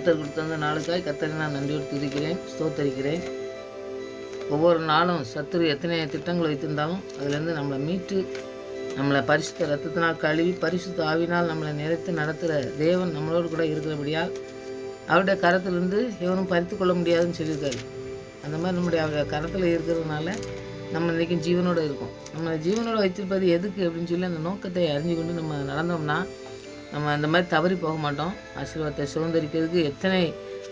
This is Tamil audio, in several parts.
கர்த்தர் கொடுத்த அந்த நாளுக்காய் கர்த்தரை நான் நன்றியோடு துதிக்கிறேன், ஸ்தோத்தரிக்கிறேன். ஒவ்வொரு நாளும் சத்துரு எத்தனை திட்டங்கள் வைத்திருந்தாலும் அதிலேருந்து நம்மளை மீட்டு நம்மளை பரிசுத்த ரத்தத்தினால் கழுவி பரிசுத்த ஆவினால் நம்மளை நிறைத்து நடத்துகிற தேவன் நம்மளோடு கூட இருக்கிறபடியால் அவருடைய கரத்திலிருந்து எவனும் பறித்து கொள்ள முடியாதுன்னு சொல்லியிருக்காரு. அந்த மாதிரி நம்முடைய அவருடைய கரத்தில் இருக்கிறதுனால நம்ம இன்றைக்கும் ஜீவனோடு இருக்கோம். நம்ம ஜீவனோடு வைத்திருப்பது எதுக்கு அப்படின்னு சொல்லி அந்த நோக்கத்தை அறிஞ்சு கொண்டு நம்ம நடந்தோம்னா நம்ம அந்த மாதிரி தவறி போக மாட்டோம். ஆசீர்வாதத்தை சுதந்திரிக்கிறதுக்கு எத்தனை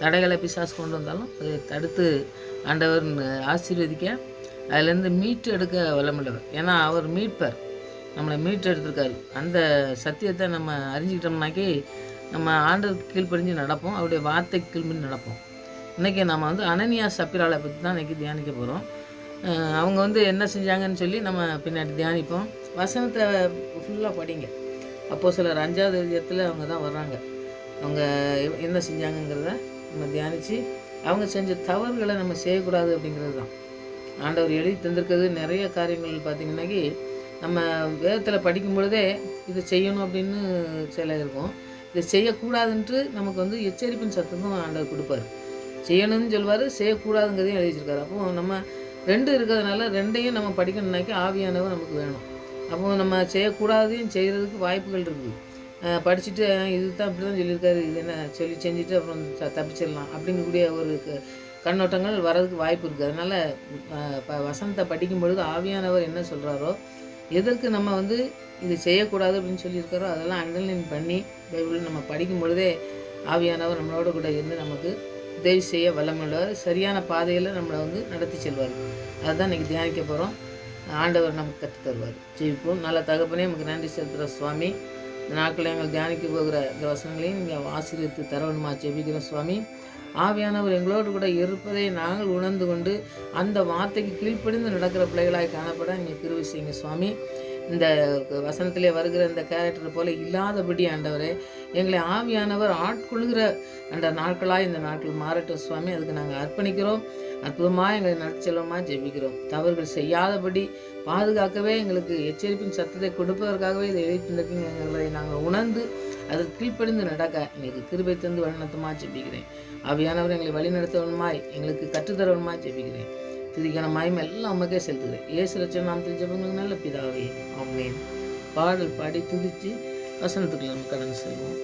தடைகளை பிசாசு கொண்டு வந்தாலும் அதை தடுத்து ஆண்டவர் ஆசீர்வதிக்க அதிலேருந்து மீட்டு எடுக்க வல்லமுள்ளவர். ஏன்னா அவர் மீட்பர், நம்மளை மீட்டு எடுத்திருக்காரு. அந்த சத்தியத்தை நம்ம அறிஞ்சிக்கிட்டோம்னாக்கி நம்ம ஆண்டவருக்கு கீழ்ப்படிஞ்சு நடப்போம், அவருடைய வார்த்தைக்கு கீழ்ப்படிஞ்சு நடப்போம். இன்றைக்கி நம்ம அனனியா சப்பிராலை பற்றி தான் இன்றைக்கி தியானிக்க போகிறோம். அவங்க என்ன செஞ்சாங்கன்னு சொல்லி நம்ம பின்னாடி தியானிப்போம். வசனத்தை ஃபுல்லாக படிங்க. அப்போஸ்தலர் 5வது அதிகாரத்தில் அவங்க தான் வர்றாங்க. அவங்க என்ன செஞ்சாங்கங்கிறத நம்ம தியானித்து அவங்க செஞ்ச தவறுகளை நம்ம செய்யக்கூடாது அப்படிங்கிறது தான் ஆண்டவர் எழுதி தந்திருக்கிறது. நிறைய காரியங்கள் பார்த்திங்கன்னாக்கி நம்ம வேதத்தில் படிக்கும் பொழுதே இதை செய்யணும் அப்படின்னு சில இருக்கும். இதை செய்யக்கூடாதுன்ட்டு நமக்கு எச்சரிப்பின் சத்தமும் ஆண்டவர் கொடுப்பார். செய்யணும்னு சொல்லுவார், செய்யக்கூடாதுங்கிறதையும் எழுதி வச்சுருக்காரு. அப்போது நம்ம 2 இருக்கிறதுனால 2ஐயும் நம்ம படிக்கணும்னாக்கி ஆவியானவர் நமக்கு வேணும். அப்போது நம்ம செய்யக்கூடாதையும் செய்கிறதுக்கு வாய்ப்புகள் இருக்குது. படிச்சுட்டு இது தான் இப்படி தான் சொல்லியிருக்காரு, இது என்ன சொல்லி செஞ்சுட்டு அப்புறம் தப்பிச்சிடலாம் அப்படிங்கக்கூடிய ஒரு கண்ணோட்டங்கள் வர்றதுக்கு வாய்ப்பு இருக்குது. அதனால் வசனத்தை படிக்கும் பொழுது ஆவியானவர் என்ன சொல்கிறாரோ, எதற்கு நம்ம இது செய்யக்கூடாது அப்படின்னு சொல்லியிருக்காரோ அதெல்லாம் அண்டர்லைன் பண்ணி பைபிள் நம்ம படிக்கும் பொழுதே ஆவியானவர் நம்மளோட கூட இருந்து நமக்கு உதவி செய்ய வல்லமுள்ளவர், சரியான பாதையில் நம்மளை நடத்தி செல்வார். அதுதான் இன்றைக்கி தியானிக்க போகிறோம். ஆண்டவர் நமக்கு கற்று தருவார். ஜெயிப்போம். நல்ல தகப்பனே நமக்கு நன்றி செலுத்துகிற சுவாமி. இந்த நாட்களில் எங்கள் தியானிக்க போகிற இந்த வசனங்களையும் நீங்கள் ஆசீர்வதித்து தரவணுமா ஜெபிக்கிறோம் சுவாமி. ஆவியானவர் எங்களோடு கூட இருப்பதை நாங்கள் உணர்ந்து கொண்டு அந்த வார்த்தைக்கு கீழ்ப்படிந்து நடக்கிற பிள்ளைகளாக காணப்பட நீங்கள் கிருபை செய்யுங்க சுவாமி. இந்த வசனத்திலே வருகிற இந்த கேரக்டர் போல் இல்லாதபடி ஆண்டவரே எங்களை ஆவியானவர் ஆட்கொள்கிற அந்த நாட்களாக இந்த நாட்கள் மாறட்டும் சுவாமி. அதுக்கு நாங்கள் அர்ப்பணிக்கிறோம். அற்புதமாக எங்களை நடத்தி செல்வமாக ஜெபிக்கிறோம். தவறுகள் செய்யாதபடி பாதுகாக்கவே எங்களுக்கு எச்சரிப்பின் சத்தத்தை கொடுப்பதற்காகவே இதை எழுதி தந்திருக்கீங்கிறதை நாங்கள் உணர்ந்து அதற்கு கீழ்ப்படிந்து நடக்க எங்களுக்கு கிருபை தந்து வழிநடத்தமாக ஜெபிக்கிறேன். ஆவியானவர் எங்களை வழி நடத்தவனுமாய் எங்களுக்கு கற்றுத்தரவனுமாய் ஜெபிக்கிறேன். துதிக்கான மகிமை எல்லாம் உமக்கே செலுத்துகிறேன். இயேசு ரட்சகர் நாமத்தில் ஜெபங்களுக்கு நல்ல பிதாவே, ஆமென். பாடல் பாடி துதித்து வசனத்துக்குள்ள நம்ம கடந்து செல்வோம்.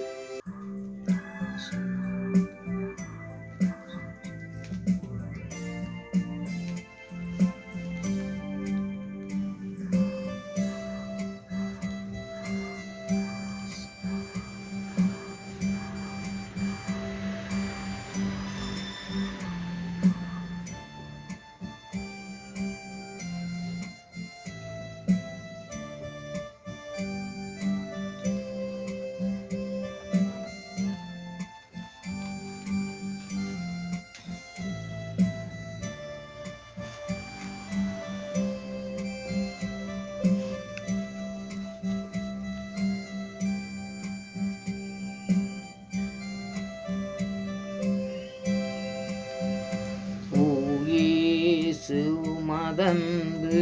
உமதன்பு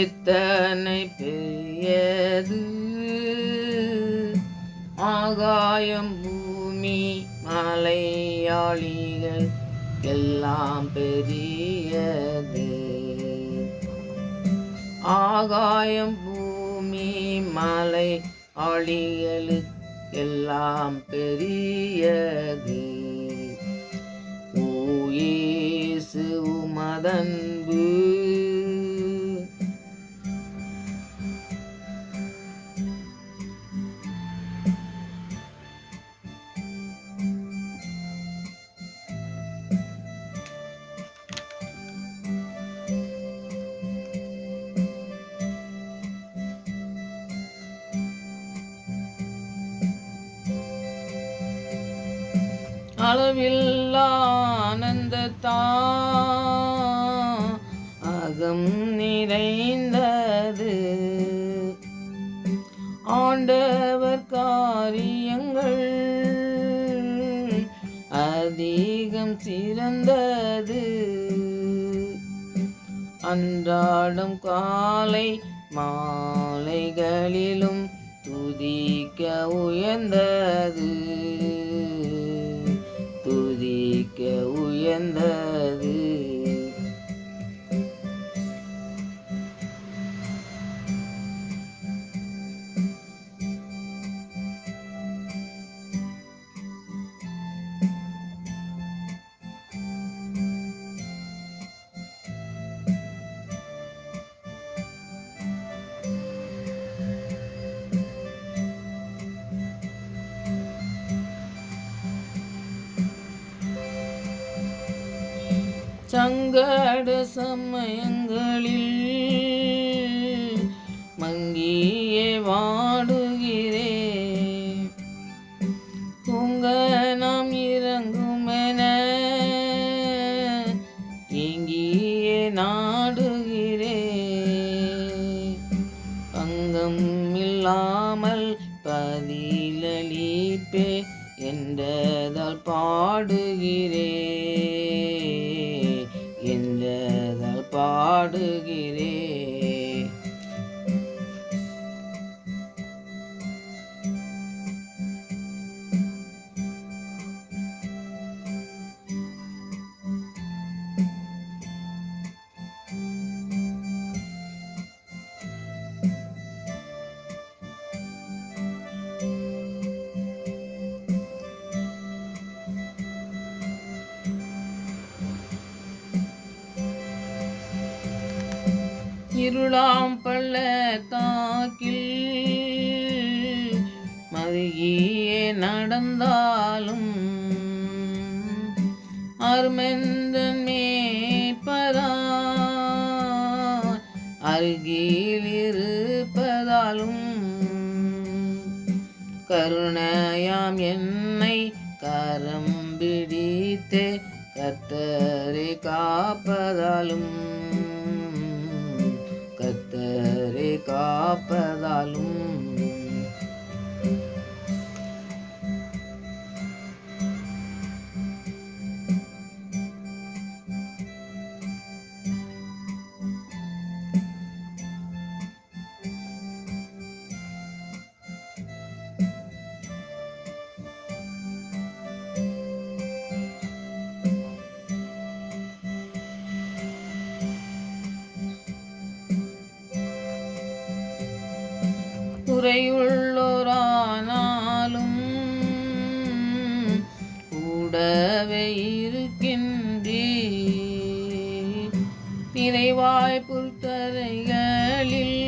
எத்தனை பெரியது, ஆகாயம் பூமி மலையாளிகள் எல்லாம் பெரியது. ஆகாயம் பூமி மலை ஆளிகளுக்கு எல்லாம் பெரியது. இயேசு உமதன்பு அளவில்லா ஆனந்தத்தான் அகம் நிறைந்தது. ஆண்டவர் காரியங்கள் அதிகம் சிறந்தது. அன்றாடம் காலை மாலைகளிலும் துதிக்க உயர்ந்தது, துதிக்க உயர்ந்தது. சங்கட சமயங்களில் மங்கியே வாடுகிறேன், உங்க நாம் இறங்குமென எங்கியே நாடுகிறேன். பங்கம் இல்லாமல் பதிலளிப்பே என்றதால் பாடுகிறேன், என்றதால் பாடுகிறேன். இருளாம் பள்ளத்தாக்கில் மருகியே நடந்தாலும் அருமெந்தன் மேய்ப்பரா அருகில் இருப்பதாலும் கருணையாம் என்னை கரம் பிடித்தே கர்த்தரை காப்பதாலும், கர்த்தரை காப்பதாலும். குறையுள்ளோரானாலும் கூடவே இருக்கின்றே, நிறைவாய் புல்தரைகளில்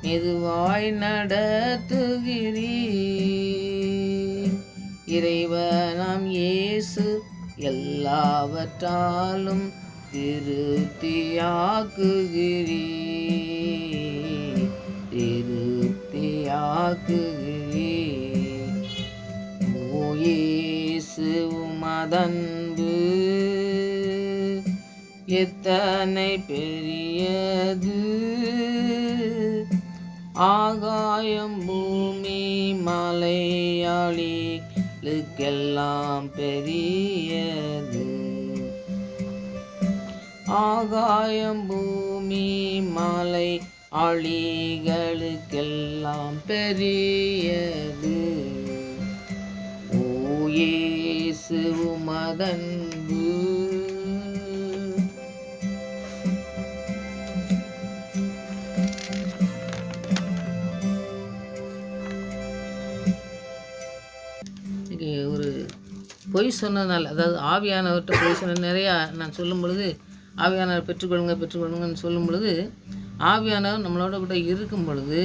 மெதுவாய் நடத்துகிறீ. இறைவனாம் இயேசு எல்லாவற்றாலும் திருப்தியாக்குகிறீ, திருப்தியாக்குகிறீ. ஓ இயேசு உமதன்பு எத்தனை பெரியது, ஆகாயம் பூமி மலையாளிகளுக்கெல்லாம் பெரியது, ஆகாயம் பூமி மலை ஆளிகளுக்கெல்லாம் பெரியது. ஓ இயேசு உமதன்பு ஒரு பொய் சொன்னதுனால, அதாவது ஆவியானவர்கிட்ட பொய் சொன்ன நிறையா நான் சொல்லும் பொழுது ஆவியானவர் பெற்றுக்கொள்ளுங்கன்னு சொல்லும் பொழுது, ஆவியானவர் நம்மளோட கூட இருக்கும் பொழுது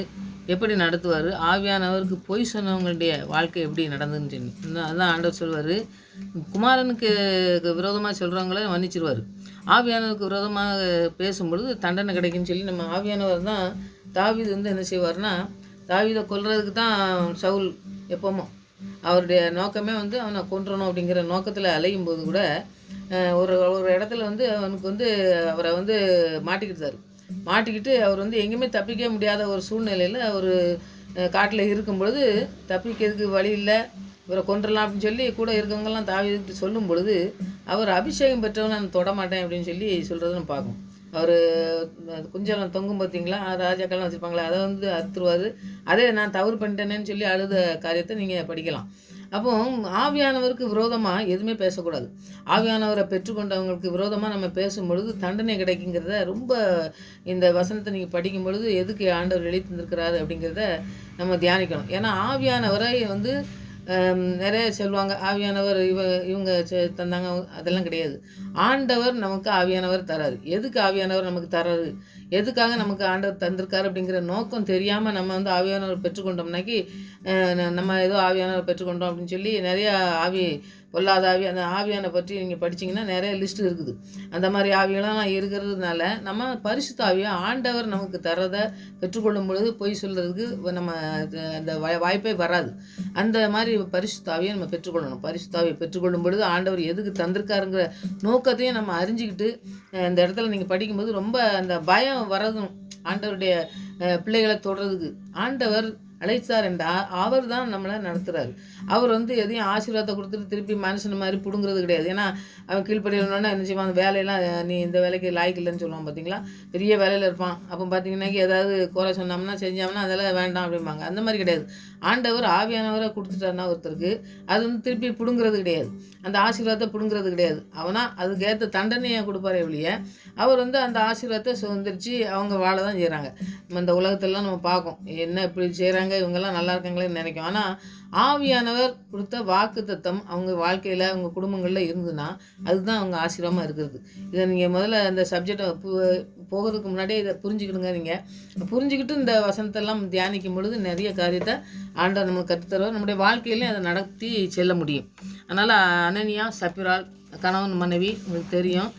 எப்படி நடத்துவார், ஆவியானவருக்கு பொய் சொன்னவங்களுடைய வாழ்க்கை எப்படி நடந்துன்னு சொல்லி அதான் ஆண்டவர் சொல்வார். குமாரனுக்கு விரோதமாக சொல்கிறவங்கள மன்னிச்சிருவார், ஆவியானவருக்கு விரோதமாக பேசும்பொழுது தண்டனை கிடைக்குன்னு சொல்லி நம்ம ஆவியானவர் தான். தாவீது என்ன செய்வார்னா, தாவீதை கொல்றதுக்கு தான் சவுல் எப்போமோ அவருடைய நோக்கமே அவனை கொன்றணும் அப்படிங்கிற நோக்கத்தில் அலையும் போது கூட ஒரு ஒரு இடத்துல அவனுக்கு அவரை மாட்டிக்கிட்டு அவர் எங்கேயுமே தப்பிக்க முடியாத ஒரு சூழ்நிலையில் ஒரு காட்டில் இருக்கும் பொழுது, தப்பிக்கிறதுக்கு வழி இல்லை, இவரை கொன்றலாம் அப்படின்னு சொல்லி கூட இருக்கவங்கெல்லாம் தாவீதுக்கு சொல்லும் பொழுது, அவர் அபிஷேகம் பெற்றவனை நான் தொடமாட்டேன் அப்படின்னு சொல்லி சொல்கிறத நம்ம பார்க்கணும். அவர் குஞ்சலம் தொங்கும் பார்த்தீங்களா, ராஜாக்கள்லாம் வச்சுருப்பாங்களே, அதை வந்து அறுத்துருவார். அதே நான் தவறு பண்ணிட்டேனேன்னு சொல்லி அழுத காரியத்தை நீங்கள் படிக்கலாம். அப்போ ஆவியானவருக்கு விரோதமாக எதுவுமே பேசக்கூடாது. ஆவியானவரை பெற்றுக்கொண்டவங்களுக்கு விரோதமாக நம்ம பேசும்பொழுது தண்டனை கிடைக்குங்கிறத ரொம்ப இந்த வசனத்தை நீங்கள் படிக்கும் பொழுது எதுக்கு ஆண்டவர் எழுதி தந்திருக்கிறாரு அப்படிங்கிறத நம்ம தியானிக்கணும். ஏன்னா ஆவியானவரை வந்து நிறைய சொல்லுவாங்க, ஆவியானவர் இவங்க தந்தாங்க, அதெல்லாம் கிடையாது. ஆண்டவர் நமக்கு ஆவியானவர் தராரு. எதுக்கு ஆவியானவர் நமக்கு தராரு, எதுக்காக நமக்கு ஆண்டவர் தந்திருக்காரு அப்படிங்கிற நோக்கம் தெரியாமல் நம்ம வந்து ஆவியானவர் பெற்றுக்கொண்டோம்னாக்கி நம்ம ஏதோ ஆவியானவர் பெற்றுக்கொண்டோம் அப்படின்னு சொல்லி நிறையா பொல்லாத ஆவி, அந்த ஆவியான பற்றி நீங்கள் படிச்சிங்கன்னா நிறைய லிஸ்ட்டு இருக்குது. அந்த மாதிரி ஆவியெல்லாம் இருக்கிறதுனால நம்ம பரிசுத்த ஆவியை ஆண்டவர் நமக்கு தரதை பெற்றுக்கொள்ளும் பொழுது பொய் சொல்கிறதுக்கு நம்ம அந்த வாய்ப்பே வராது. அந்த மாதிரி பரிசுத்த ஆவியை நம்ம பெற்றுக்கொள்ளணும். பரிசுத்த ஆவியை பெற்றுக்கொள்ளும் பொழுது ஆண்டவர் எதுக்கு தந்திருக்காருங்கிற நோக்கத்தையும் நம்ம அறிஞ்சிக்கிட்டு இந்த இடத்துல நீங்கள் படிக்கும்போது ரொம்ப அந்த பயம் வரதும் ஆண்டவருடைய பிள்ளைகளை தொடுறதுக்கு ஆண்டவர் அழைத்தார் என்றால் அவர் தான் நம்மளை நடத்துகிறாரு. அவர் வந்து எதையும் ஆசீர்வாதத்தை கொடுத்துட்டு திருப்பி மனுஷன் மாதிரி பிடுங்கிறது கிடையாது. ஏன்னா அவன் கீழ்ப்படியணுன்னா என்ன செய்வான், அந்த வேலையெல்லாம் நீ இந்த வேலைக்கு லாய்க்கு இல்லைன்னு சொல்லுவான் பார்த்தீங்களா, பெரிய வேலையில் இருப்பான். அப்போ பார்த்தீங்கன்னாக்கி ஏதாவது குறை சொன்னோம்னா செஞ்சோம்னா அதெல்லாம் வேண்டாம் அப்படிம்பாங்க. அந்த மாதிரி கிடையாது. ஆண்டவர் ஆவியானவரை கொடுத்துட்டாருன்னா ஒருத்தருக்கு அது வந்து திருப்பி பிடுங்கிறது கிடையாது, அந்த ஆசீர்வாதத்தை பிடுங்கிறது கிடையாது. அவனா அதுக்கேற்ற தண்டனையை கொடுப்பாரே ஒழிய அவர் வந்து அந்த ஆசீர்வாதத்தை சுதந்திரிச்சு அவங்க வாழ தான் செய்கிறாங்க. நம்ம இந்த உலகத்திலலாம் நம்ம பார்ப்போம், என்ன இப்படி செய்கிறாங்க, இவங்கெல்லாம் நல்லா இருக்காங்களேன்னு நினைக்கும். ஆனால் ஆவியானவர் கொடுத்த வாக்கு தத்தம் அவங்க வாழ்க்கையில் அவங்க குடும்பங்களில் இருந்துன்னா அதுதான் அவங்க ஆசீர்வாதமாக இருக்கிறது. இதை நீங்கள் முதல்ல இந்த சப்ஜெக்டை போகிறதுக்கு முன்னாடியே இதை புரிஞ்சுக்கிடுங்க. நீங்கள் புரிஞ்சுக்கிட்டு இந்த வசனத்தெல்லாம் தியானிக்கும் பொழுது நிறைய காரியத்தை ஆண்டவர் நமக்கு கற்றுத்தருவார். நம்முடைய வாழ்க்கையிலையும் அதை நடத்தி செல்ல முடியும். அதனால் அனனியா சப்பிரால் கணவன் மனைவி உங்களுக்கு தெரியும்,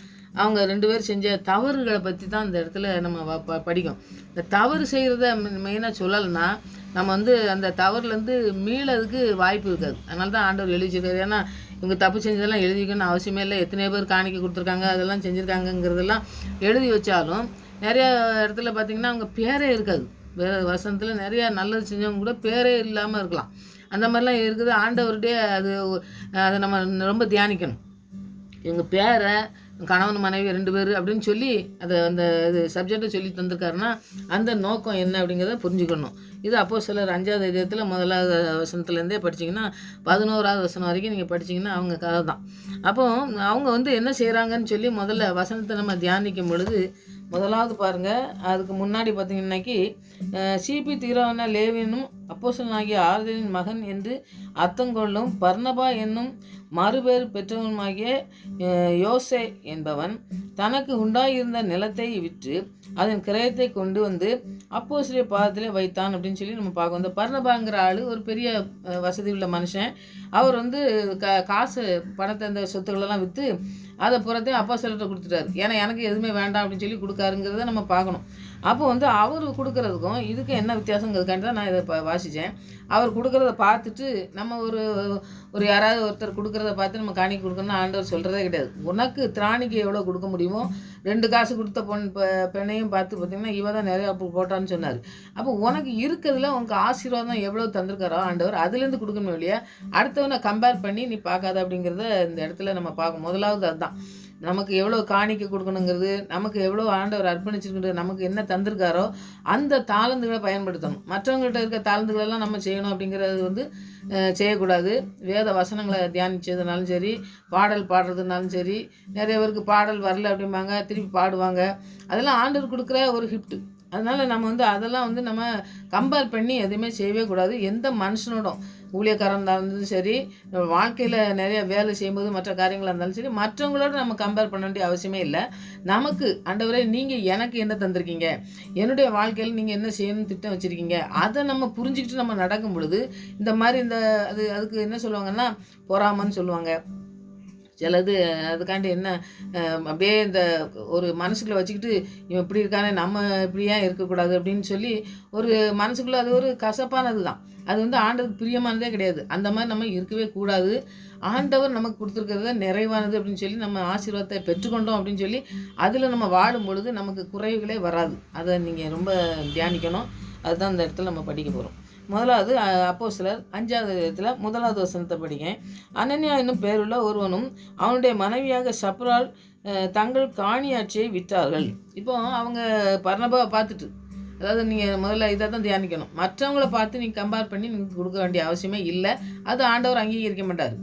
அவங்க 2 பேர் செஞ்ச தவறுகளை பற்றி தான் இந்த இடத்துல நம்ம படிக்கும். இந்த தவறு செய்கிறத மெயினாக சொல்லலைன்னா நம்ம வந்து அந்த தவறுலேருந்து மீளதுக்கு வாய்ப்பு இருக்காது. அதனால தான் ஆண்டவர் எழுதி வச்சிருக்காரு. ஏன்னா இவங்க தப்பு செஞ்சதெல்லாம் எழுதி வைக்கணும்னு அவசியமே இல்லை. எத்தனையோ பேர் காணிக்கை கொடுத்துருக்காங்க, அதெல்லாம் செஞ்சுருக்காங்கங்கிறதெல்லாம் எழுதி வச்சாலும் நிறையா இடத்துல பார்த்திங்கன்னா அவங்க பேரே இருக்காது. வேறு வசனத்தில் நிறையா நல்லது செஞ்சவங்க கூட பேரே இல்லாமல் இருக்கலாம். அந்த மாதிரிலாம் இருக்குது. ஆண்டவருடைய அதை நம்ம ரொம்ப தியானிக்கணும். இவங்க பேரை கணவன் மனைவி 2 பேர் அப்படின்னு சொல்லி அந்த இது சப்ஜெக்டை சொல்லி தந்திருக்காருன்னா அந்த நோக்கம் என்ன அப்படிங்கிறத புரிஞ்சுக்கணும். இது அப்போஸ்தலர் 5ஆவது அதிகாரத்தில் 1வது வசனத்துலேருந்தே படிச்சிங்கன்னா 11வது வசனம் வரைக்கும் நீங்கள் படிச்சிங்கன்னா அவங்க கதை தான். அப்போ அவங்க வந்து என்ன செய்கிறாங்கன்னு சொல்லி முதல்ல வசனத்தை நம்ம தியானிக்கும் பொழுது முதலாவது பாருங்கள், அதுக்கு முன்னாடி பார்த்தீங்கன்னாக்கி சிபி தீரான லேவியனும் அப்போஸ்தலனாகிய ஆறுதலின் மகன் என்று அர்த்தங்கொள்ளும் பர்னபா என்னும் மறுபேறு பெற்றவனுமாகிய யோசே என்பவன் தனக்கு உண்டாயிருந்த நிலத்தை விற்று அதன் கிரயத்தை கொண்டு வந்து அப்போஸ்தலர் பாதத்திலே வைத்தான் அப்படின்னு சொல்லி நம்ம பார்க்கணும். இந்த பர்னபாங்கிற ஆள் ஒரு பெரிய வசதி உள்ள மனுஷன். அவர் வந்து காசு பணத்தை இந்த சொத்துக்களெல்லாம் விற்று அதை புறத்தையும் அப்போஸ்தலர்கிட்ட கொடுத்துட்டாரு. ஏன்னா எனக்கு எதுவுமே வேண்டாம் அப்படின்னு சொல்லி கொடுக்காருங்கிறத நம்ம பார்க்கணும். அப்போ வந்து அவர் கொடுக்குறதுக்கும் இதுக்கும் என்ன வித்தியாசங்கிறதுக்காண்டி தான் நான் இதை வாசித்தேன். அவர் கொடுக்குறத பார்த்துட்டு நம்ம ஒரு யாராவது ஒருத்தர் கொடுக்குறத பார்த்து நம்ம காணிக்கை கொடுக்கணும்னு ஆண்டவர் சொல்கிறதே கிடையாது. உனக்கு திராணிக்கு எவ்வளோ கொடுக்க முடியுமோ 2 காசு கொடுத்த பெண்ணையும் பார்த்து பார்த்திங்கன்னா இவ தான் நிறையா போட்டான்னு சொன்னார். அப்போ உனக்கு இருக்கிறதுல உனக்கு ஆசீர்வாதம் எவ்வளோ தந்திருக்காரோ ஆண்டவர் அதுலேருந்து கொடுக்கணும் இல்லையா, அடுத்தவனை கம்பேர் பண்ணி நீ பார்க்காத அப்படிங்கிறத இந்த இடத்துல நம்ம பார்க்கணும். முதலாவது அதுதான், நமக்கு எவ்வளோ காணிக்கை கொடுக்கணுங்கிறது, நமக்கு எவ்வளோ ஆண்டவர் அர்ப்பணிச்சிருக்கிறது, நமக்கு என்ன தந்திருக்காரோ அந்த தாளந்துகளை பயன்படுத்தணும். மற்றவங்கள்ட்ட இருக்க தாளந்துகளெல்லாம் நம்ம செய்யணும் அப்படிங்கிறது வந்து செய்யக்கூடாது. வேத வசனங்களை தியானிச்சதுனாலும் சரி, பாடல் பாடுறதுனாலும் சரி, நிறைய பேருக்கு பாடல் வரல அப்படிம்பாங்க, திருப்பி பாடுவாங்க. அதெல்லாம் ஆண்டவர் கொடுக்குற ஒரு கிஃப்ட்டு. அதனால் நம்ம வந்து அதெல்லாம் வந்து நம்ம கம்பேர் பண்ணி எதுவுமே செய்யவே கூடாது. எந்த மனுஷனோடும் ஊழியக்காரன் இருந்தாலும் சரி, வாழ்க்கையில் நிறைய வேலை செய்யும்போது மற்ற காரியங்களாக இருந்தாலும் சரி, மற்றவங்களோட நம்ம கம்பேர் பண்ண வேண்டிய அவசியமே இல்லை. நமக்கு ஆண்டவரே நீங்கள் எனக்கு என்ன தந்திருக்கீங்க, என்னுடைய வாழ்க்கையில் நீங்கள் என்ன செய்யணும்னு திட்டம் வச்சுருக்கீங்க, அதை நம்ம புரிஞ்சுக்கிட்டு நம்ம நடக்கும் பொழுது இந்த மாதிரி அதுக்கு என்ன சொல்லுவாங்கன்னா பொறாமன்னு சொல்லுவாங்க. சிலது அதுக்காண்டி என்ன அப்படியே இந்த ஒரு மனசுக்குள்ளே வச்சுக்கிட்டு இவன் இப்படி இருக்கானே நம்ம இப்படியா இருக்கக்கூடாது அப்படின்னு சொல்லி ஒரு மனசுக்குள்ளே அது ஒரு கசப்பானது தான். அது வந்து ஆண்டவருக்கு பிரியமானதே கிடையாது. அந்த மாதிரி நம்ம இருக்கவே கூடாது. ஆண்டவர் நமக்கு கொடுத்துருக்கிறத நிறைவானது அப்படின்னு சொல்லி நம்ம ஆசீர்வாதத்தை பெற்றுக்கொண்டோம் அப்படின்னு சொல்லி அதில் நம்ம வாடும் பொழுது நமக்கு குறைவுகளே வராது. அதை நீங்கள் ரொம்ப தியானிக்கணும். அதுதான் இந்த இடத்துல நம்ம படிக்க போகிறோம். முதலாவது அப்போஸ்தலர் 5வது அதிகாரத்தில் 1வது வசனத்தை படிங்க. அனனியா என்னும் பேருள்ள ஒருவனும் அவனுடைய மனைவியாக சப்ரால் தங்கள் காணியாட்சியை விற்றார்கள். இப்போ அவங்க பர்னபாவை பார்த்துட்டு, அதாவது நீங்கள் முதல்ல இதை தான் தியானிக்கணும். மற்றவங்கள பார்த்து நீங்கள் கம்பேர் பண்ணி நீங்கள் கொடுக்க வேண்டிய அவசியமே இல்லை. அது ஆண்டவர் அங்கீகரிக்க மாட்டார்.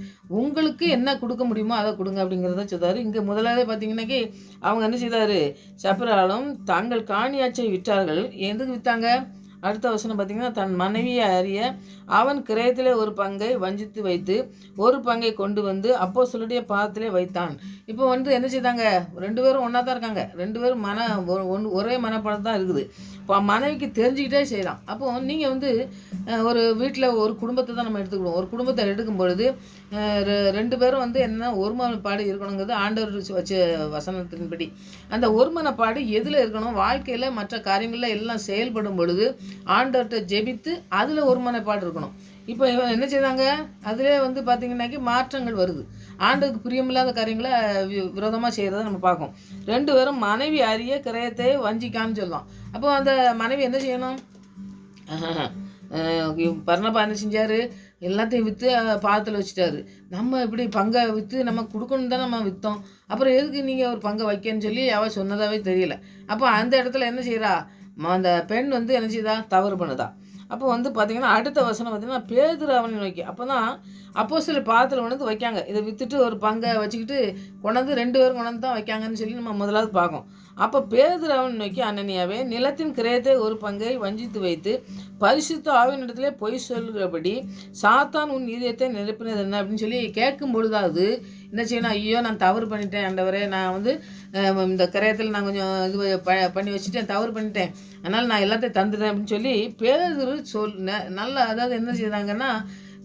உங்களுக்கு என்ன கொடுக்க முடியுமோ அதை கொடுங்க அப்படிங்கிறத சொல்றாரு. இங்கே முதலாவது பார்த்தீங்கன்னாக்கி அவங்க என்ன செய்தார், சப்ராலும் தங்கள் காணியாட்சியை விற்றார்கள். எதுக்கு விற்றாங்க? அடுத்த வசனம் பார்த்திங்கன்னா, தன் மனைவியை அறிய அவன் கிரயத்திலே ஒரு பங்கை வஞ்சித்து வைத்து ஒரு பங்கை கொண்டு வந்து அப்போஸ்தலருடைய பாதத்திலே வைத்தான். இப்போ என்ன செய்தாங்க, 2 பேரும் ஒன்றா தான் இருக்காங்க. 2 பேரும் ஒரே மனப்படம் தான் இருக்குது. இப்போ மனைவிக்கு தெரிஞ்சுக்கிட்டே செய்யலாம். அப்போது நீங்கள் ஒரு வீட்டில் ஒரு குடும்பத்தை தான் நம்ம எடுத்துக்கிடுவோம். ஒரு குடும்பத்தை எடுக்கும் பொழுது 2 பேரும் என்ன ஒருமனப்பாடு இருக்கணுங்கிறது ஆண்டவர் வச்ச வசனத்தின்படி. அந்த ஒருமனப்பாடு எதில் இருக்கணும்? வாழ்க்கையில் மற்ற காரியங்களில் எல்லாம் செயல்படும் பொழுது ஆண்டவர்கிட்ட ஜெபித்து அதில் ஒருமனப்பாடு இருக்கணும். இப்போ இவன் என்ன செய்தாங்க, அதிலே பார்த்திங்கன்னாக்கி மாற்றங்கள் வருது. ஆண்டுக்கு பிரியமில்லாத காரியங்களை விரோதமாக செய்கிறத நம்ம பார்க்கோம். 2 பேரும் மனைவி அறிய கிரயத்தை வஞ்சிக்கான்னு சொல்லலாம். அப்போ அந்த மனைவி என்ன செய்யணும்? பர்னபா என்ன செஞ்சார், எல்லாத்தையும் விற்று பாதத்தில் வச்சுட்டாரு. நம்ம இப்படி பங்கை விற்று நம்ம கொடுக்கணும் தான் நம்ம விற்றோம், அப்புறம் எதுக்கு நீங்கள் ஒரு பங்கை வைக்கன்னு சொல்லி அவள் சொன்னதாகவே தெரியல. அப்போ அந்த இடத்துல என்ன செய்கிறா, அந்த பெண் என்ன செய்தா, தவறு பண்ணுதா. அப்போ பார்த்திங்கன்னா அடுத்த வசனம் பார்த்திங்கன்னா, பேதுரு அவனை நோக்கி. அப்போ தான் அப்போஸ்தலர் பாதத்தில் வைக்காங்க. இதை விற்றுட்டு ஒரு பங்கை வச்சுக்கிட்டு 2 பேரும் தான் வைக்காங்கன்னு சொல்லி நம்ம முதலாவது பார்க்கோம். அப்போ பேதுரு அவனை நோக்கி, அனனியாவே, நிலத்தின் கிரயத்தை ஒரு பங்கை வஞ்சித்து வைத்து பரிசுத்த ஆவியினிடத்திலே பொய் சொல்கிறபடி சாத்தான் உன் இதயத்தை நிரப்பினது என்ன அப்படின்னு சொல்லி கேட்கும் பொழுதாவது என்ன செய்யணும்? ஐயோ, நான் தவறு பண்ணிட்டேன் ஆண்டவரே, நான் இந்த கிரயத்தில் நான் கொஞ்சம் இது பண்ணி வச்சுட்டேன், தவறு பண்ணிட்டேன், அதனால் நான் எல்லாத்தையும் தந்துட்டேன் அப்படின்னு சொல்லி பேதுரு நல்லா, அதாவது என்ன செய்தாங்கன்னா,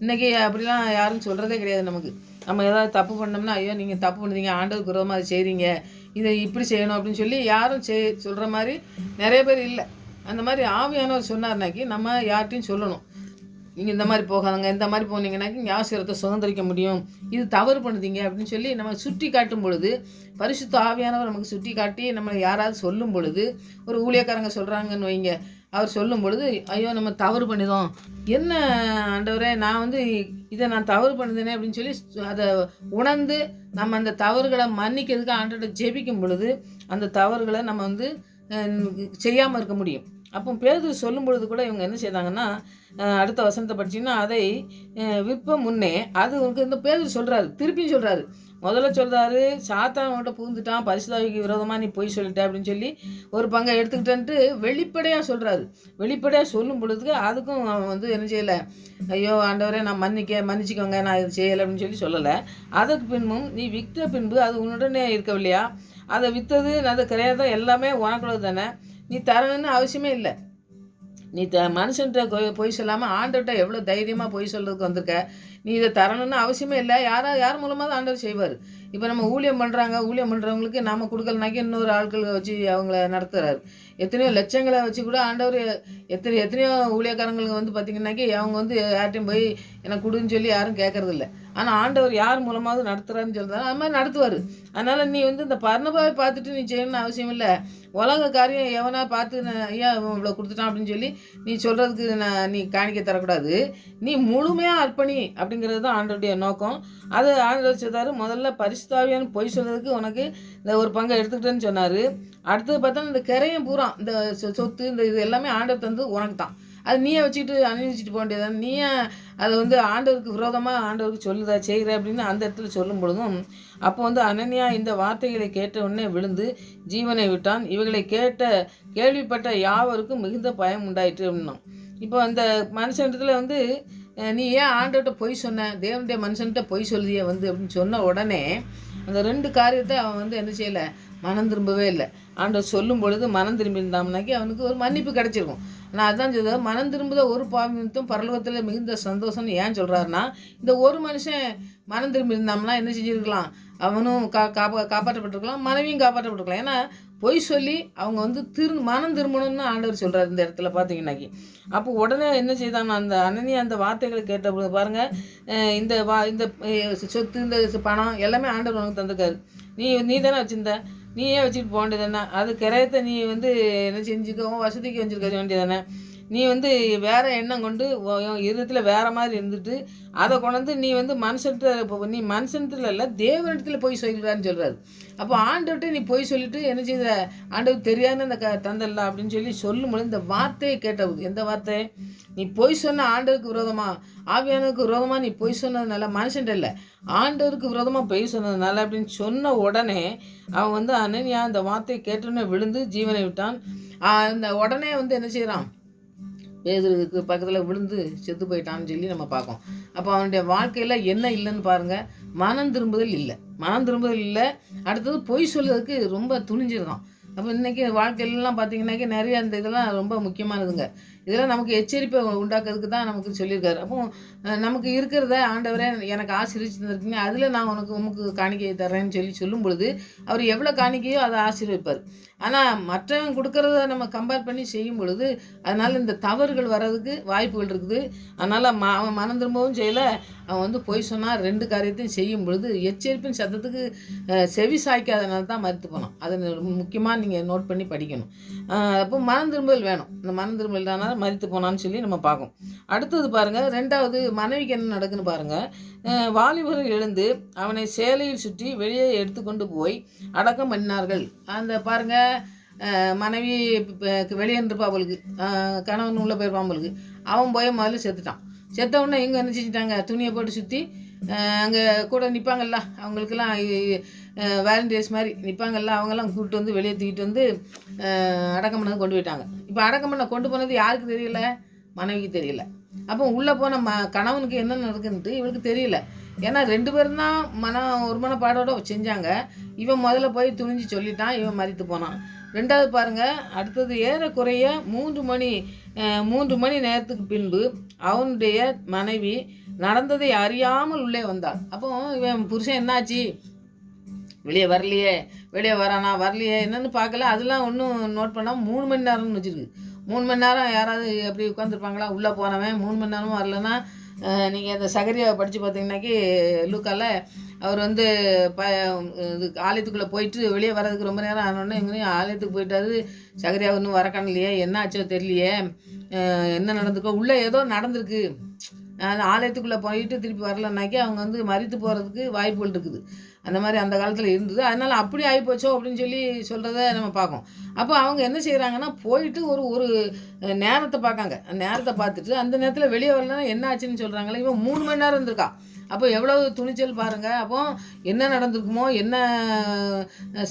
இன்றைக்கி அப்படிலாம் யாரும் சொல்கிறதே கிடையாது. நம்ம ஏதாவது தப்பு பண்ணோம்னா, ஐயோ நீங்கள் தப்பு பண்ணுறீங்க, ஆண்டவருக்கு விரோதமாக அதை செய்கிறீங்க, இதை இப்படி செய்யணும் அப்படின்னு சொல்லி யாரும் சொல்கிற மாதிரி நிறைய பேர் இல்லை. அந்த மாதிரி ஆவியானவர் சொன்னார்னாக்கி நம்ம யார்கிட்டையும் சொல்லணும், நீங்கள் இந்த மாதிரி போகாதங்க, இந்த மாதிரி போனீங்கன்னாக்கி இங்கே ஆசீர்வாதத்தை சுதந்திரிக்க முடியும், இது தவறு பண்ணுதீங்க அப்படின்னு சொல்லி நம்ம சுட்டி காட்டும் பொழுது, பரிசுத்த ஆவியானவர் நமக்கு சுட்டி காட்டி நம்மளை யாராவது சொல்லும் பொழுது, ஒரு ஊழியக்காரங்க சொல்கிறாங்கன்னு வைங்க, அவர் சொல்லும் பொழுது, ஐயோ நம்ம தவறு பண்ணிதோம், என்ன ஆண்டவரே, நான் இதை நான் தவறு பண்ணுதேனே அப்படின்னு சொல்லி அதை உணர்ந்து நம்ம அந்த தவறுகளை மன்னிக்கிறதுக்கு ஆண்டவர்கிட்ட ஜெபிக்கும் பொழுது அந்த தவறுகளை நம்ம செய்யாமல் இருக்க முடியும். அப்போ பேதுரு சொல்லும் பொழுது கூட இவங்க என்ன செய்தாங்கன்னா, அடுத்த வசனத்தை படிச்சிங்கன்னா, அதை விற்ப முன்னே அது இந்த பேதுரு சொல்கிறாரு, திருப்பியும் சொல்கிறாரு. முதல்ல சொல்கிறாரு, சாத்தான் அவன்கிட்ட பூந்துட்டான், பரிசுத்தாவிக்கு விரோதமாக நீ போய் சொல்லிட்ட அப்படின்னு சொல்லி ஒரு பங்கை எடுத்துக்கிட்டேன்ட்டு வெளிப்படையாக சொல்கிறாரு. வெளிப்படையாக சொல்லும் பொழுதுக்கு அதுக்கும் அவன் என்ன செய்யலை, ஐயோ ஆண்டவரே நான் மன்னிச்சிக்கோங்க, நான் இது செய்யலை அப்படின்னு சொல்லி சொல்லலை. அதற்கு பின்பும் நீ விற்ற பின்பு அது உன்னுடனே இருக்கவில்லையா, அதை விற்றது அதை கிடையாது, எல்லாமே உனக்குள்ளது தானே, நீ தரணுன்னு அவசியமே இல்லை. நீ மனுஷன்கிட்ட பொய் சொல்லாமல் ஆண்டவர்கிட்ட எவ்வளோ தைரியமாக பொய் சொல்கிறதுக்கு வந்திருக்க, நீ இதை தரணும்னு அவசியமே இல்லை. யார் மூலமாக தான் ஆண்டவர் செய்வார். இப்போ நம்ம ஊழியம் பண்ணுறவங்களுக்கு நம்ம கொடுக்கலனாக்கி இன்னொரு ஆட்கள் வச்சு அவங்கள நடத்துகிறாரு. எத்தனையோ லட்சங்களை வச்சு கூட ஆண்டவர் எத்தனையோ ஊழியக்காரங்களுக்கு பார்த்திங்கனாக்கி அவங்க யார்ட்டையும் போய் எனக்கு கொடுன்னு சொல்லி யாரும் கேட்கறதில்ல. ஆனால் ஆண்டவர் யார் மூலமாவது நடத்துகிறாருன்னு சொல்கிறாரு, அது மாதிரி நடத்துவார். அதனால் நீ இந்த பர்னபாவை பார்த்துட்டு நீ செய்யணும்னு அவசியம் இல்லை. உலக காரியம் எவனா பார்த்து ஐயா இவ்வளோ கொடுத்துட்டான் அப்படின்னு சொல்லி நீ சொல்கிறதுக்கு நீ காணிக்க தரக்கூடாது. நீ முழுமையாக அர்ப்பணி அப்படிங்கிறது தான் ஆண்டவருடைய நோக்கம். அது ஆண்டவர் சொல்றாரு, முதல்ல பரிசுத்தாவியான்னு பொய் சொல்கிறதுக்கு உனக்கு இந்த ஒரு பங்கை எடுத்துக்கிட்டேன்னு சொன்னார். அடுத்தது பார்த்தா இந்த கிரையம் பூரா இந்த சொத்து இந்த இது எல்லாமே ஆண்டவர் தந்து உனக்கு தான். அது நீயே வச்சுக்கிட்டு அனுபவிச்சுட்டு போக வேண்டியது. நீயே அதை ஆண்டவருக்கு விரோதமாக ஆண்டவருக்கு சொல்லுதா செய்கிற அப்படின்னு அந்த இடத்துல சொல்லும் பொழுதும், அப்போ அனனியா இந்த வார்த்தைகளை கேட்ட உடனே விழுந்து ஜீவனை விட்டான். இவைகளை கேள்விப்பட்ட யாவருக்கும் மிகுந்த பயம் உண்டாயிற்று அப்படின்னோம். இப்போ அந்த மனுஷன்கிட்ட நீ ஏன் ஆண்டவர்கிட்ட பொய் சொன்ன, தேவனுடைய மனுஷன்கிட்ட பொய் சொல்லிய அப்படின்னு சொன்ன உடனே அந்த 2 காரியத்தை அவன் என்ன செய்யலை, மனம் திரும்பவே இல்லை. ஆண்டவர் சொல்லும் பொழுது மனம் திரும்பியிருந்தாம்னாக்கி அவனுக்கு ஒரு மன்னிப்பு கிடச்சிருக்கும். நான் அதான் சொல்லுவேன், மனம் திரும்புத ஒரு பாவம் பரலோகத்தில் மிகுந்த சந்தோஷம்னு ஏன் சொல்கிறாருன்னா, இந்த ஒரு மனுஷன் மனம் திரும்பி இருந்தாம்னா என்ன செஞ்சுருக்கலாம், அவனும் காப்பாற்றப்பட்டிருக்கலாம், மனைவியும் காப்பாற்றப்பட்டிருக்கலாம். ஏன்னா பொய் சொல்லி அவங்க மனம் திரும்பணும்னு ஆண்டவர் சொல்கிறார் இந்த இடத்துல பார்த்தீங்கன்னாக்கி. அப்போ உடனே என்ன செய்தான், அந்த அனனியா அந்த வார்த்தைகளை கேட்ட பாருங்கள், இந்த சொத்து இந்த பணம் எல்லாமே ஆண்டவர் உனக்கு தந்துக்காரு. நீ தானே வச்சுருந்த, நீயே வச்சுட்டு போக வேண்டியது தானே, அது கிரயத்தை நீ என்ன செஞ்சுக்கோ, வசதிக்கு வச்சுருக்க வேண்டியது தானே, நீ வந்து வேறு எண்ணம் கொண்டு இதயத்தில் வேறு மாதிரி இருந்துட்டு அதை கொண்டு நீ வந்து மனுஷன்கிட்ட நீ மனுஷன்ல இல்லை தேவனிடத்தில் போய் சொல்கிறான்னு சொல்கிறாரு. அப்போ ஆண்டவர்கிட்ட நீ போய் சொல்லிட்டு என்ன செய்கிற, ஆண்டவர் தெரியாதுன்னு அந்த தந்தல்ல அப்படின்னு சொல்லி சொல்லும்போது இந்த வார்த்தையை கேட்டது. எந்த வார்த்தை? நீ பொய் சொன்ன ஆண்டவருக்கு விரோதமா, ஆவியானவருக்கு விரோதமாக நீ பொய் சொன்னதுனால, மனுஷன்ட்ட இல்லை ஆண்டவருக்கு விரோதமாக பொய் சொன்னதுனால அப்படின்னு சொன்ன உடனே அவன் வந்து அனனியா அந்த வார்த்தையை கேட்டோன்னே விழுந்து ஜீவனை விட்டான். அந்த உடனே வந்து என்ன செய்கிறான், பேதுருக்கு பக்கத்தில் விழுந்து செத்து போயிட்டான்னு சொல்லி நம்ம பார்க்கோம். அப்போ அவனுடைய வாழ்க்கையில் என்ன இல்லைன்னு பாருங்கள், மனம் திரும்புதல் இல்லை. மனம் திரும்புதல் இல்லை. அடுத்தது பொய் சொல்லுறதுக்கு ரொம்ப துணிஞ்சிருந்தான். அப்போ இன்றைக்கி வாழ்க்கையிலலாம் பார்த்திங்கனாக்கி நிறைய அந்த இதெல்லாம் ரொம்ப முக்கியமானதுங்க. இதெல்லாம் நமக்கு எச்சரிப்பை உண்டாக்குறதுக்கு தான் நமக்கு சொல்லியிருக்காரு. அப்போ நமக்கு இருக்கிறத ஆண்டவரே எனக்கு ஆசீர்வதிச்சிருந்துருக்கீங்க, அதில் நான் உமக்கு காணிக்கையை தர்றேன்னு சொல்லும் பொழுது அவர் எவ்வளோ காணிக்கையோ அதை ஆசீர்வதிப்பார். ஆனால் மற்றவங்க கொடுக்குறத நம்ம கம்பேர் பண்ணி செய்யும் பொழுது அதனால் இந்த தவறுகள் வர்றதுக்கு வாய்ப்புகள் இருக்குது. அதனால் அவன் மனம் திரும்பவும் செய்யலை. அவன் வந்து பொய் சொன்னால் 2 காரியத்தையும் செய்யும் பொழுது எச்சரிப்பின் சத்தத்துக்கு செவி சாய்க்காதனால தான் மறுத்து போனான். அதை முக்கியமாக நீங்கள் நோட் பண்ணி படிக்கணும். அப்போ மனம் திரும்பல் வேணும். இந்த மனம் திரும்பல்னால மறித்து போனான்னு சொல்லி நம்ம பார்க்கோம். அடுத்தது பாருங்கள், 2வது மனைவிக்கு என்ன நடக்குன்னு பாருங்கள். வாலிபர்கள் எழுந்து அவனை சேலையில் சுற்றி வெளியே எடுத்துக்கொண்டு போய் அடக்கம் பண்ணினார்கள். அந்த பாருங்கள், மனைவி வெளியே இருந்திருப்பா அவளுக்கு, கணவன் உள்ளே போயிருப்பான் அவளுக்கு. அவன் போய் முதல்ல செத்துட்டான். செத்த உடனே எங்கே என்ன செஞ்சிட்டாங்க, துணியை போட்டு சுற்றி அங்கே கூட நிற்பாங்கல்ல, அவங்களுக்கெல்லாம் வேலண்டியர்ஸ் மாதிரி நிற்பாங்கல்ல, அவங்கெல்லாம் கூப்பிட்டு வந்து வெளியே தூக்கிட்டு வந்து அடக்கம் பண்ணது கொண்டு போயிட்டாங்க. இப்போ அடக்கம் பண்ண கொண்டு போனது யாருக்கு தெரியல, மனைவிக்கு தெரியல. அப்போ உள்ளே போன கணவனுக்கு என்ன நடக்குன்ட்டு இவளுக்கு தெரியல. ஏன்னா 2 பேரும் தான் ஒரு மனப்பாடோடு செஞ்சாங்க. இவன் முதல்ல போய் துணிஞ்சு சொல்லிட்டான், இவன் மறித்து போனான். 2வது பாருங்கள், அடுத்தது ஏறக்குறைய 3 மணி நேரத்துக்கு பின்பு அவனுடைய மனைவி நடந்ததை அறியாமல் உள்ளே வந்தாள். அப்போ இவன் புருஷன் என்னாச்சு, வெளியே வரலையே, வெளியே வரானா வரலையே என்னென்னு பார்க்கல. அதெல்லாம் ஒன்றும் நோட் பண்ணாமல் 3 மணி நேரம்னு வச்சுருக்கு. 3 மணி நேரம் யாராவது எப்படி உட்காந்துருப்பாங்களா? உள்ளே போனவன் 3 மணி நேரமும் வரலன்னா, நீங்கள் அந்த சகரியாவை படித்து பார்த்தீங்கன்னாக்கி லூக்கால அவர் வந்து இது ஆலயத்துக்குள்ளே போயிட்டு வெளியே வர்றதுக்கு ரொம்ப நேரம் ஆனோடனே எங்கேயும் ஆலயத்துக்கு போயிட்டாரு. சகரியா ஒன்றும் வரக்கானலையே, என்ன ஆச்சோ தெரியலையே, என்ன நடந்திருக்கோ, உள்ளே ஏதோ நடந்திருக்கு, ஆலயத்துக்குள்ளே போயிட்டு திருப்பி வரலன்னாக்கி அவங்க வந்து மறித்து போகிறதுக்கு வாய்ப்புகள் இருக்குது. அந்த மாதிரி அந்த காலத்தில் இருந்தது. அதனால் அப்படி ஆகிப்போச்சோ அப்படின்னு சொல்லி சொல்கிறத நம்ம பார்க்கோம். அப்போ அவங்க என்ன செய்கிறாங்கன்னா, போயிட்டு ஒரு நேரத்தை பார்க்காங்க. நேரத்தை பார்த்துட்டு அந்த நேரத்தில் வெளியே வரலன்னா என்ன ஆச்சுன்னு சொல்கிறாங்களே. இவன் 3 மணி நேரம் இருந்திருக்கா. அப்போ எவ்வளோ துணிச்சல் பாருங்கள். அப்போ என்ன நடந்திருக்குமோ, என்ன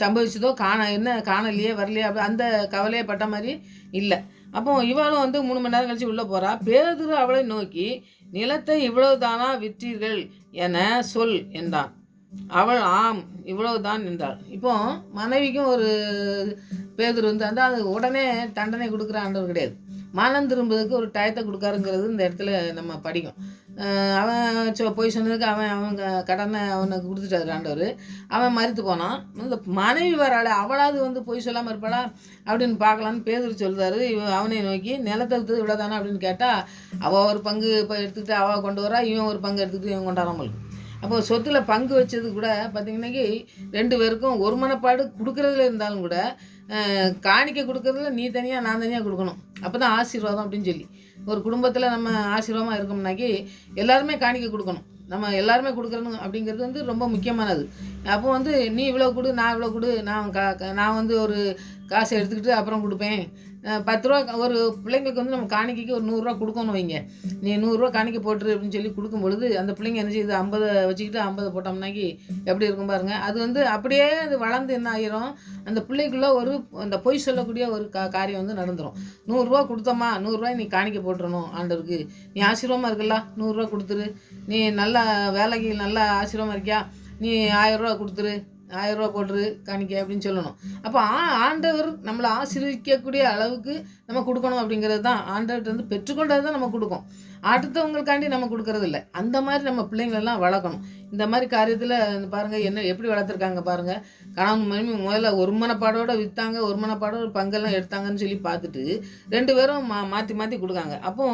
சம்பவிச்சதோ, என்ன காணலையே வரலையே அப்படி அந்த கவலையை பட்ட மாதிரி இல்லை. அப்போ இவளும் வந்து 3 மணி நேரம் கழித்து உள்ளே போகிறா. பேதுரு அவளை நோக்கி, நிலத்தை இவ்வளவுதானா விற்றீர்கள் என சொல் என்றான். அவள் ஆம் இவ்வளவுதான் என்றாள். இப்போ மனைவிக்கும் ஒரு பேதுரு வந்து அது உடனே தண்டனை கொடுக்குற ஆண்டவர் கிடையாது. மனம் திரும்புறதுக்கு ஒரு டயத்தை கொடுக்காருங்கிறது இந்த இடத்துல நம்ம படிக்கும். அவன் போய் சொன்னதுக்கு அவன் கடனை அவனுக்கு கொடுத்துட்டாரு ஆண்டவர். அவன் மறித்து போனான். இந்த மனைவி வராள, அவளாவது வந்து போய் சொல்லாமல் இருப்பாளா அப்படின்னு பார்க்கலான்னு பேதுரு சொல்கிறாரு. அவனை நோக்கி, நிலத்தை விற்றது இவ்வளோதானா அப்படின்னு கேட்டால், அவள் ஒரு பங்கு இப்போ எடுத்துக்கிட்டு அவள் கொண்டு வரா, இவன் ஒரு பங்கு எடுத்துக்கிட்டு இவன் கொண்டாடாமல். அப்போ சொத்தில் பங்கு வச்சது கூட பார்த்திங்கன்னாக்கி 2 பேருக்கும் ஒரு மனப்பாடு கொடுக்குறதுல இருந்தாலும் கூட காணிக்க கொடுக்குறதுல நீ தனியாக நான் தனியாக கொடுக்கணும், அப்போ தான் ஆசீர்வாதம் அப்படின்னு சொல்லி. ஒரு குடும்பத்தில் நம்ம ஆசீர்வாதமாக இருக்கோம்னாக்கி எல்லாருமே காணிக்க கொடுக்கணும். நம்ம எல்லாருமே கொடுக்குறணும் அப்படிங்கிறது வந்து ரொம்ப முக்கியமானது. அப்போ வந்து நீ இவ்வளோ கொடு, நான் இவ்வளோ கொடு, நான் வந்து ஒரு காசை எடுத்துக்கிட்டு அப்புறம் கொடுப்பேன். 10 ரூபா ஒரு பிள்ளைங்களுக்கு வந்து நம்ம காணிக்கைக்கு ஒரு 100 ரூபா கொடுக்கணும் வைங்க. நீ 100 ரூபா காணிக்க போட்டுரு அப்படின்னு சொல்லி கொடுக்கும் பொழுது அந்த பிள்ளைங்க என்ன செய்யுது, 50 வச்சுக்கிட்டு 50 போட்டோம்னாக்கி எப்படி இருக்கும் பாருங்கள். அது வந்து அப்படியே அது வளர்ந்து என்ன ஆகிரும், அந்த பிள்ளைக்குள்ளே அந்த பொய் சொல்லக்கூடிய ஒரு காரியம் வந்து நடந்துடும். 100 ரூபா கொடுத்தோமா, 100 ரூபாய் நீ காணிக்க போட்டுறணும் ஆண்டவருக்கு, நீ ஆசீர்வாதமாக இருக்குல்ல, 100 ரூபா கொடுத்துரு, நீ நல்லா வேலைக்கு நல்லா ஆசீர்வாதமாக இருக்கியா, நீ 1000 ரூபா கொடுத்துரு, 1000 ரூபா போட்டுரு காணிக்க அப்படின்னு சொல்லணும். அப்போ ஆண்டவர் நம்மளை ஆசீர்வதிக்கக்கூடிய அளவுக்கு நம்ம கொடுக்கணும் அப்படிங்கிறது தான். ஆண்டவர்கிட்ட வந்து பெற்றுக்கொண்டது தான் நம்ம கொடுக்கும், அடுத்தவங்களுக்காண்டி நம்ம கொடுக்கறது இல்லை. அந்த மாதிரி நம்ம பிள்ளைங்களெல்லாம் வளர்க்கணும். இந்த மாதிரி காரியத்தில் பாருங்கள் என்ன எப்படி வளர்த்துருக்காங்க பாருங்கள். கணவன் மனைவி முதல்ல ஒரு மனப்பாடோடு விற்றாங்க, ஒரு மனப்பாடோட பங்கெல்லாம் எடுத்தாங்கன்னு சொல்லி பார்த்துட்டு 2 பேரும் மாற்றி மாற்றி கொடுக்காங்க. அப்போ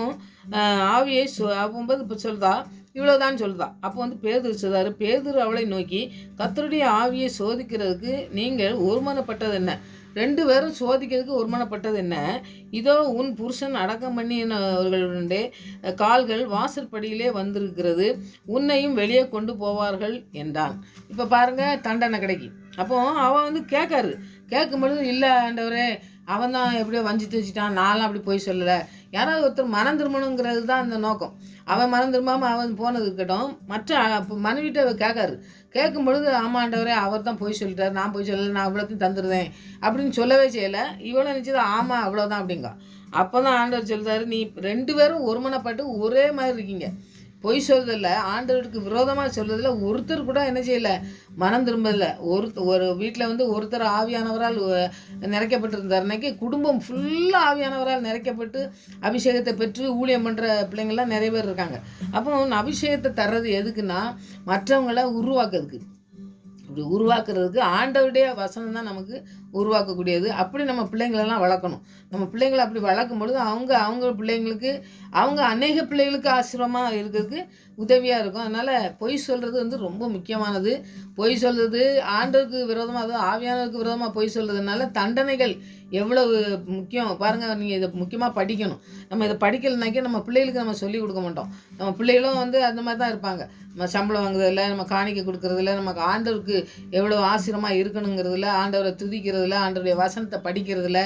ஆவியை அப்போது இப்போ சொல்லுதா, இவ்வளோதான் சொல்லுதா. அப்போ வந்து பேதுரு சொல்றாரு, பேதுரு அவளை நோக்கி, கர்த்தருடைய ஆவியை சோதிக்கிறதுக்கு நீங்கள் ஒருமனப்பட்டது என்ன? 2 பேரும் சோதிக்கிறதுக்கு ஒருமனப்பட்டது என்ன? இதோ உன் புருஷன் அடக்கம் பண்ணினவர்களுடைய கால்கள் வாசற்படியிலே வந்திருக்கிறது, உன்னையும் வெளியே கொண்டு போவார்கள் என்றான். இப்போ பாருங்க, தண்டனை கிடைக்கும். அப்போ அவன் வந்து கேட்காரு. கேட்கும் பொழுது, இல்லை ஆண்டவரே, அவன் தான் எப்படியோ வஞ்சித்து வச்சுட்டான், நான்லாம் அப்படி போய் சொல்லலை. யாராவது ஒருத்தர் மனம் திரும்பணுங்கிறது தான் அந்த நோக்கம். அவன் மனம் திரும்பாமல் அவன் போனது இருக்கட்டும். மற்ற மனைவிட்ட கேட்காரு. கேட்கும் பொழுது, ஆமாம் ஆண்டவரே, அவர் தான் போய் சொல்லிட்டார், நான் போய் சொல்லலை, நான் அவ்வளோத்தையும் தந்துடுறேன் அப்படின்னு சொல்லவே செய்யலை. இவ்வளோ நினச்சது ஆமாம் அவ்வளோதான் அப்படிங்க. அப்போ தான் ஆண்டவர் சொல்கிறாரு, நீ 2 பேரும் ஒருமனப்பட்டு ஒரே மாதிரி இருக்கீங்க. பொய் சொல்றதில்ல, ஆண்டவருக்கு விரோதமாக சொல்றதில்ல, ஒருத்தர் கூட என்ன செய்யலை, மனம் திரும்பதில்லை. ஒரு வீட்டில் வந்து ஒருத்தர் ஆவியானவரால் நிறைக்கப்பட்டிருந்தார். அன்னைக்கு குடும்பம் ஃபுல்லாக ஆவியானவரால் நிறைக்கப்பட்டு அபிஷேகத்தை பெற்று ஊழியம் பண்ணுற பிள்ளைங்கள்லாம் நிறைய பேர் இருக்காங்க. அப்போ அபிஷேகத்தை தர்றது எதுக்குன்னா, மற்றவங்கள உருவாக்குறதுக்கு. இப்படி உருவாக்குறதுக்கு ஆண்டவருடைய வசனம் தான் நமக்கு உருவாக்கக்கூடியது. அப்படி நம்ம பிள்ளைங்களெல்லாம் வளர்க்கணும். நம்ம பிள்ளைங்களை அப்படி வளர்க்கும் பொழுது அவங்க பிள்ளைங்களுக்கு, அவங்க அநேக பிள்ளைகளுக்கு ஆசீர்வாதமாக இருக்கிறதுக்கு உதவியாக இருக்கும். அதனால் பொய் சொல்கிறது வந்து ரொம்ப முக்கியமானது. பொய் சொல்கிறது ஆண்டவருக்கு விரோதமாக, அதுவும் ஆவியானவருக்கு விரோதமாக பொய் சொல்கிறதுனால தண்டனைகள் எவ்வளவு முக்கியம் பாருங்கள். நீங்கள் இதை முக்கியமாக படிக்கணும். நம்ம இதை படிக்கலைனாக்கி நம்ம பிள்ளைகளுக்கு நம்ம சொல்லிக் கொடுக்க மாட்டோம். நம்ம பிள்ளைகளும் வந்து அந்த மாதிரி தான் இருப்பாங்க. நம்ம சம்பளம் வாங்குறதில்ல, நம்ம காணிக்கை கொடுக்குறதில்ல, நமக்கு ஆண்டவருக்கு எவ்வளோ ஆசீர்வாதமாக இருக்கணுங்கிறதுல, ஆண்டவரை துதிக்கிறதுல, ஆண்டவருடைய வசனத்தை படிக்கிறதுல,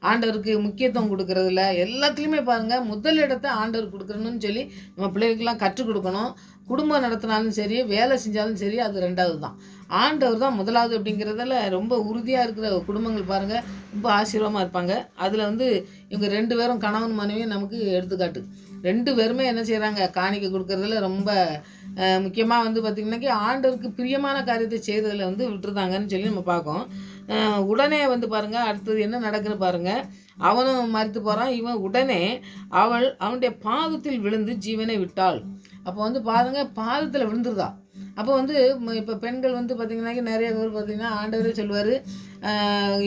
ஆண்டவருக்கு முக்கியத்துவம் கொடுக்கறதில்ல, எல்லாத்துலேயுமே பாருங்கள் முதல் இடத்த ஆண்டவர் கொடுக்கணும்னு சொல்லி நம்ம பிள்ளைகளுக்கெல்லாம் கற்றுக் கொடுக்கணும். குடும்பம் நடத்தினாலும் சரி, வேலை செஞ்சாலும் சரி, அது 2வது தான். ஆண்டவர் தான் முதலாவது அப்படிங்கிறதுல ரொம்ப உறுதியாக இருக்கிற குடும்பங்கள் பாருங்கள் ரொம்ப ஆசீர்வாதமாக இருப்பாங்க. அதில் வந்து இவங்க 2 பேரும் கணவன் மனைவியும் நமக்கு எடுத்துக்காட்டு. 2 பேருமே என்ன செய்கிறாங்க, காணிக்கை கொடுக்கறதுல ரொம்ப முக்கியமாக வந்து பார்த்திங்கனாக்கி ஆண்டவருக்கு பிரியமான காரியத்தை செய்கிறதுல வந்து விட்டுருந்தாங்கன்னு சொல்லி நம்ம பார்க்கோம். உடனே வந்து பாருங்கள் அடுத்தது என்ன நடக்குன்னு பாருங்கள். அவனும் மரித்து போகிறான். இவன் உடனே அவனுடைய பாதத்தில் விழுந்து ஜீவனை விட்டாள். அப்போ வந்து பாருங்கள், பாதத்தில் விழுந்துருதா. அப்போ வந்து இப்போ பெண்கள் வந்து பார்த்திங்கனாக்கி நிறைய பேர் பார்த்திங்கன்னா ஆண்டவரே சொல்லுவார்,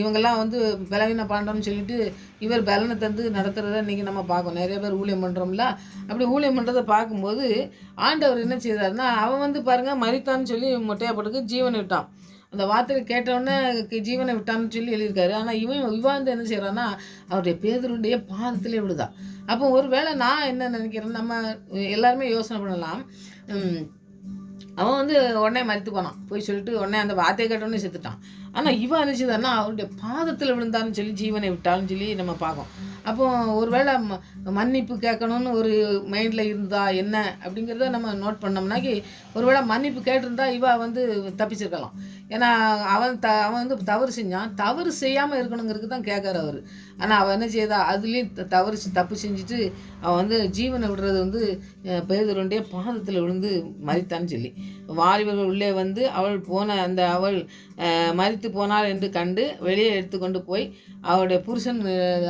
இவங்கெல்லாம் வந்து பலவீன பாண்டம்னு சொல்லிட்டு இவர் பலனை தந்து நடத்துகிறத இன்றைக்கி நம்ம பார்க்கோம். நிறைய பேர் ஊழியம் பண்ணுறோம்ல. அப்படி ஊழியம் பண்ணுறதை பார்க்கும்போது ஆண்டவர் என்ன செய்தார்னா, அவன் வந்து பாருங்கள் மரித்தான்னு சொல்லி மொட்டையாப்பட்டுக்கு ஜீவனை விட்டான். அந்த வார்த்தையை கேட்டவுடனே ஜீவனை விட்டான்னு சொல்லி எழுதியிருக்காரு. ஆனால் இவன் வந்து என்ன செய்கிறான்னா, அவருடைய பேதுருடைய பாதத்திலே விழுதா. அப்போ ஒரு வேளை நான் என்ன நினைக்கிறேன், நம்ம எல்லாருமே யோசனை பண்ணலாம். அவன் வந்து உடனே மரித்து போனான், போய் சொல்லிட்டு உடனே அந்த வார்த்தையை கேட்டோடனே செத்துட்டான். ஆனால் இவன் நினச்சிதான்னா அவருடைய பாதத்தில் விழுந்தான்னு சொல்லி ஜீவனை விட்டான்னு சொல்லி நம்ம பார்க்கோம். அப்போ ஒரு வேளை மன்னிப்பு கேட்கணும்னு ஒரு மைண்டில் இருந்தா என்ன அப்படிங்கிறத நம்ம நோட் பண்ணோம்னாக்கி, ஒரு வேளை மன்னிப்பு கேட்டிருந்தா இவ வந்து தப்பிச்சிருக்கலாம். ஏன்னா அவன் வந்து தவறு செஞ்சான், தவறு செய்யாமல் இருக்கணுங்கிறதுக்கு தான் கேட்குற அவர். ஆனால் அவன் என்ன செய்தா, அதுலேயும் தப்பு செஞ்சுட்டு அவன் வந்து ஜீவனை விடுறது வந்து பேதுருடைய பாதத்தில் விழுந்து மரித்தான்னு சொல்லி. வாலிபர்கள் உள்ளே வந்து அவள் மரித்து போனாள் என்று கண்டு வெளியே எடுத்துக்கொண்டு போய் அவருடைய புருஷன்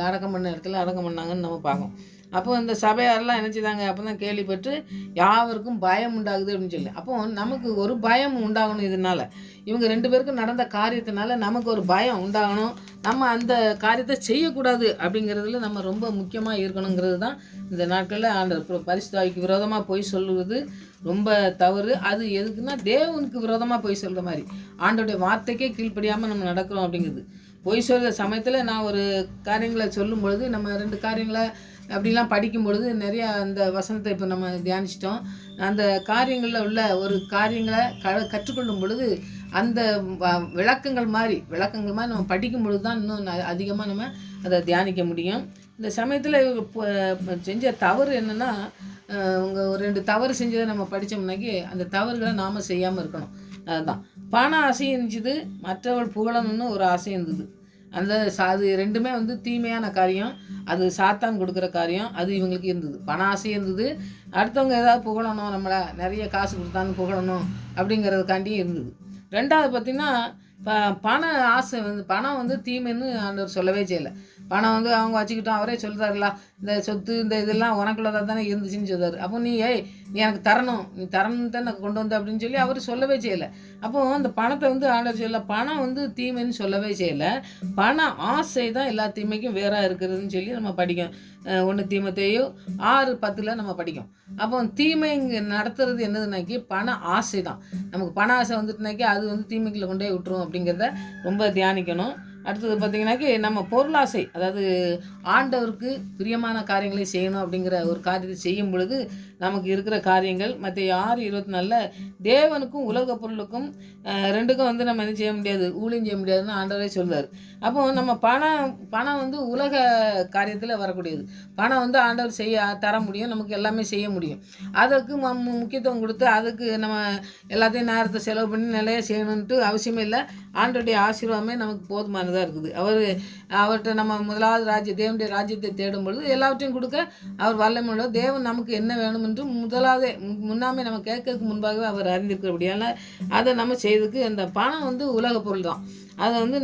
அடக்கம் பண்ண இடத்துல அடக்கம் பண்ணாங்கன்னு நம்ம பார்க்கோம். அப்போ இந்த சபையாரெல்லாம் என்ன செய்தாங்க, அப்போ தான் கேள்விப்பட்டு யாவருக்கும் பயம் உண்டாகுது அப்படின்னு சொல்லி. அப்போ நமக்கு ஒரு பயம் உண்டாகணும். இதனால் இவங்க 2 பேருக்கும் நடந்த காரியத்தினால நமக்கு ஒரு பயம் உண்டாகணும். நம்ம அந்த காரியத்தை செய்யக்கூடாது அப்படிங்கிறதுல நம்ம ரொம்ப முக்கியமாக இருக்கணுங்கிறது தான் இந்த நாட்களில் ஆண்டவர். பரிசுத்தாவிக்கு விரோதமாக போய் சொல்லுவது ரொம்ப தவறு. அது எதுக்குன்னா தேவனுக்கு விரோதமாக போய் சொல்கிற மாதிரி, ஆண்டோடைய வார்த்தைக்கே கீழ்ப்படியாமல் நம்ம நடக்கிறோம் அப்படிங்கிறது. பொய் சொல்கிற சமயத்தில் நான் ஒரு காரியங்களை சொல்லும் பொழுது, நம்ம 2 காரியங்களை அப்படிலாம் படிக்கும் பொழுது நிறையா அந்த வசனத்தை இப்போ நம்ம தியானிச்சிட்டோம். அந்த காரியங்களில் உள்ள ஒரு காரியங்களை கற்றுக்கொள்ளும் பொழுது அந்த விளக்கங்கள் மாதிரி நம்ம படிக்கும் பொழுது தான் இன்னும் அதிகமாக நம்ம அதை தியானிக்க முடியும். இந்த சமயத்தில் செஞ்ச தவறு என்னென்னா, அவங்க ஒரு 2 தவறு செஞ்சதை நம்ம படித்தோம்னாக்கி அந்த தவறுகளை நாம் செய்யாமல் இருக்கணும். அதுதான் பண ஆசை இருந்துச்சு, மற்றவள் புகழணும்னு ஒரு ஆசை இருந்தது. அது 2மே வந்து தீமையான காரியம். அது சாத்தான் கொடுக்குற காரியம். அது இவங்களுக்கு இருந்தது, பண ஆசை இருந்தது. அடுத்தவங்க ஏதாவது புகழணும், நம்மளை நிறைய காசு கொடுத்தான்னு புகழணும் அப்படிங்கிறதுக்காண்டி இருந்தது. 2வது பார்த்திங்கன்னா பண ஆசை வந்து பணம் வந்து தீமைன்னு ஆண்டவர் சொல்லவே செய்யலை. பணம் வந்து அவங்க வச்சுக்கிட்டோம், அவரே சொல்கிறாருல, இந்த சொத்து இந்த இதெல்லாம் உனக்குள்ளதாக தானே இருந்துச்சுன்னு சொல்கிறார். அப்போ நீ எனக்கு தரணும், நீ தரணும் தான் நான் கொண்டு வந்த அப்படின்னு சொல்லி அவர் சொல்லவே செய்யலை. அப்போது அந்த பணத்தை வந்து ஆண்டவர் சொல்லலை, பணம் வந்து தீமைன்னு சொல்லவே செய்யலை. பண ஆசை தான் எல்லா தீமைக்கும் வேறாக இருக்கிறதுன்னு சொல்லி நம்ம படிக்கும். 1 தீமோத்தேயு 6:10 நம்ம படிக்கும். அப்போ தீமை இங்கே நடத்துறது என்னதுனாக்கி பண ஆசை தான். நமக்கு பண ஆசை வந்துட்டுனாக்கி அது வந்து தீமைக்குள்ளே கொண்டே விட்டுரும் அப்படிங்கிறத ரொம்ப தியானிக்கணும். அடுத்தது பார்த்திங்கனாக்கி நம்ம பொருளாசை, அதாவது ஆண்டவருக்கு பிரியமான காரியங்களை செய்யணும் அப்படிங்கிற ஒரு காரியத்தை செய்யும் பொழுது நமக்கு இருக்கிற காரியங்கள் மத்திய 6:24 தேவனுக்கும் உலக பொருளுக்கும் ரெண்டுக்கும் வந்து நம்ம என்ன செய்ய முடியாது, ஊழியம் செய்ய முடியாதுன்னு ஆண்டவரே சொல்கிறார். அப்போது நம்ம பணம் வந்து உலக காரியத்தில் வரக்கூடியது. பணம் வந்து ஆண்டவர் தர முடியும், நமக்கு எல்லாமே செய்ய முடியும். அதுக்கு முக்கியத்துவம் கொடுத்து அதுக்கு நம்ம எல்லாத்தையும் நேரத்தை செலவு பண்ணி நிறைய செய்யணுன்ட்டு அவசியமே இல்லை. ஆண்டவருடைய ஆசீர்வாதமே நமக்கு போதுமானதாக இருக்குது. அவர்கிட்ட நம்ம முதலாவது தேவனுடைய ராஜ்யத்தை தேடும் பொழுது எல்லாவற்றையும் கொடுக்க அவர் வல்லமையுள்ள தேவன். நமக்கு என்ன வேணும் என்று முதலாவதே முன்னாமே நம்ம கேட்கறதுக்கு முன்பாகவே அவர் அறிந்திருக்கிறபடியால் அதை நம்ம செய்யறதுக்கு அந்த பணம் வந்து உலக பொருள் தான். அதை வந்து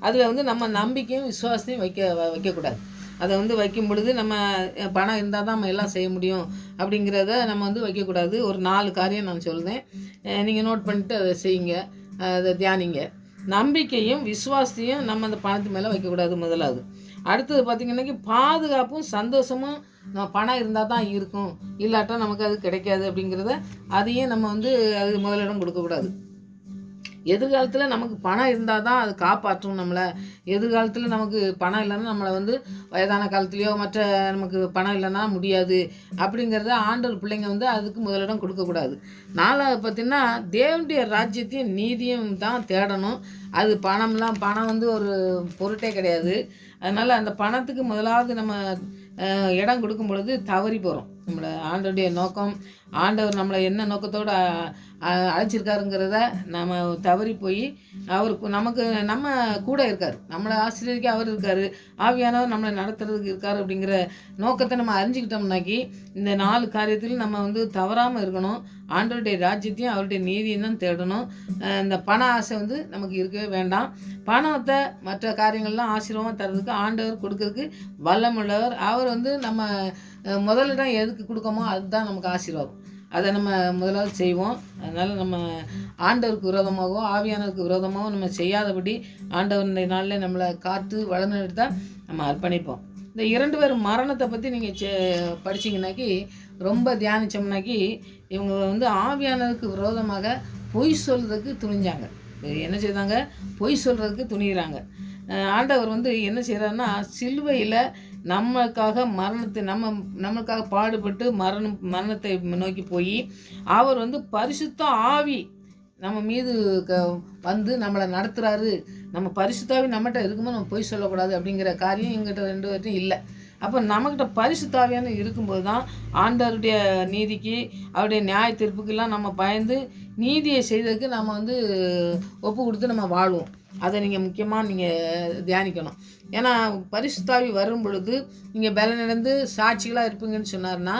அதில் வந்து நம்ம நம்பிக்கையும் விசுவாசத்தையும் வைக்கக்கூடாது. அதை வந்து வைக்கும் பொழுது நம்ம பணம் இருந்தால் தான் நம்ம எல்லாம் செய்ய முடியும் அப்படிங்கிறத நம்ம வந்து வைக்கக்கூடாது. ஒரு 4 காரியம் நான் சொல்லுவேன், நீங்கள் நோட் பண்ணிவிட்டு அதை செய்யுங்க, அதை தியானிங்க. நம்பிக்கையும் விசுவாசத்தையும் நம்ம அந்த பணத்து மேலே வைக்கக்கூடாது முதலாவது. அடுத்தது பார்த்திங்கன்னாக்கி பாதுகாப்பும் சந்தோஷமும் நம்ம பணம் இருந்தால் தான் இருக்கும், இல்லாட்டா நமக்கு அது கிடைக்காது அப்படிங்கிறத அதையும் நம்ம வந்து அது முதலிடம் கொடுக்கக்கூடாது. எதிர்காலத்தில் நமக்கு பணம் இருந்தால் தான் அது காப்பாற்றும் நம்மளை. எதிர்காலத்தில் நமக்கு பணம் இல்லைன்னா நம்மளை வந்து வயதான காலத்துலேயோ மற்ற நமக்கு பணம் இல்லைன்னா முடியாது அப்படிங்கிறத ஆண்டவர் பிள்ளைங்க வந்து அதுக்கு முதலிடம் கொடுக்கக்கூடாது. 4வது பார்த்திங்கன்னா தேவனுடைய ராஜ்யத்தையும் நீதியும் தான் தேடணும். அது பணம் வந்து ஒரு பொருட்டே கிடையாது. அதனால் அந்த பணத்துக்கு முதலாவது நம்ம இடம் கொடுக்கும் பொழுது தவறி போகிறோம். நம்மளை ஆண்டவருடைய நோக்கம், ஆண்டவர் நம்மளை என்ன நோக்கத்தோடு அழைச்சிருக்காருங்கிறத நம்ம தவறி போய் அவருக்கு நம்ம கூட இருக்கார், நம்மளை ஆசிரியருக்கு அவர் இருக்கார், ஆவியானவர் நம்மளை நடத்துறதுக்கு இருக்கார் அப்படிங்கிற நோக்கத்தை நம்ம அறிஞ்சிக்கிட்டோம்னாக்கி இந்த 4 காரியத்தில் நம்ம வந்து தவறாமல் இருக்கணும். ஆண்டவருடைய ராஜ்யத்தையும் அவருடைய நீதியும் தான் தேடணும். இந்த பண ஆசை வந்து நமக்கு இருக்கவே வேண்டாம். பணத்தை மற்ற காரியங்கள்லாம் ஆசீர்வாதமாக தர்றதுக்கு ஆண்டவர் கொடுக்கறதுக்கு வல்லமுள்ளவர். அவர் வந்து நம்ம முதலிடம் எதுக்கு கொடுக்கமோ அதுதான் நமக்கு ஆசீர்வாதம். அதை நம்ம முதலாவது செய்வோம். அதனால் நம்ம ஆண்டவருக்கு விரோதமாகவோ ஆவியானவருக்கு விரோதமாகவோ நம்ம செய்யாதபடி ஆண்டவருடைய நாளில் நம்மளை காத்து வளர்ந்தெடுத்தால் நம்ம அர்ப்பணிப்போம். இந்த 2 பேர் மரணத்தை பற்றி நீங்கள் படிச்சிங்கனாக்கி ரொம்ப தியானித்தோம்னாக்கி இவங்க வந்து ஆவியானவருக்கு விரோதமாக பொய் சொல்கிறதுக்கு துணிஞ்சாங்க. என்ன செய்தாங்க? பொய் சொல்கிறதுக்கு துணிகிறாங்க. ஆண்டவர் வந்து என்ன செய்கிறாருன்னா சிலுவையில் நம்மளுக்காக நம்மளுக்காக பாடுபட்டு மரணத்தை நோக்கி போய் அவர் வந்து பரிசுத்த ஆவி நம்ம மீது வந்து நம்மளை நடத்துகிறாரு. நம்ம பரிசுத்த ஆவி நம்மகிட்ட இருக்கும்போது நம்ம பொய் சொல்லக்கூடாது அப்படிங்கிற காரியம் எங்கிட்ட 2 பேர்ட்டையும் இல்லை. அப்போ நம்மக்கிட்ட பரிசுத்த ஆவியான இருக்கும்போது தான் ஆண்டவருடைய நீதிக்கு அவருடைய நியாய தீர்ப்புக்கெல்லாம் நம்ம பயந்து நீதியை செய்ததுக்கு நம்ம வந்து ஒப்பு கொடுத்து நம்ம வாழ்வோம். அதை நீங்கள் முக்கியமாக நீங்கள் தியானிக்கணும். ஏன்னா பரிசுத்த ஆவி வரும் பொழுது நீங்கள் பலனிழந்து சாட்சிகளாக இருப்பீங்கன்னு சொன்னார்னா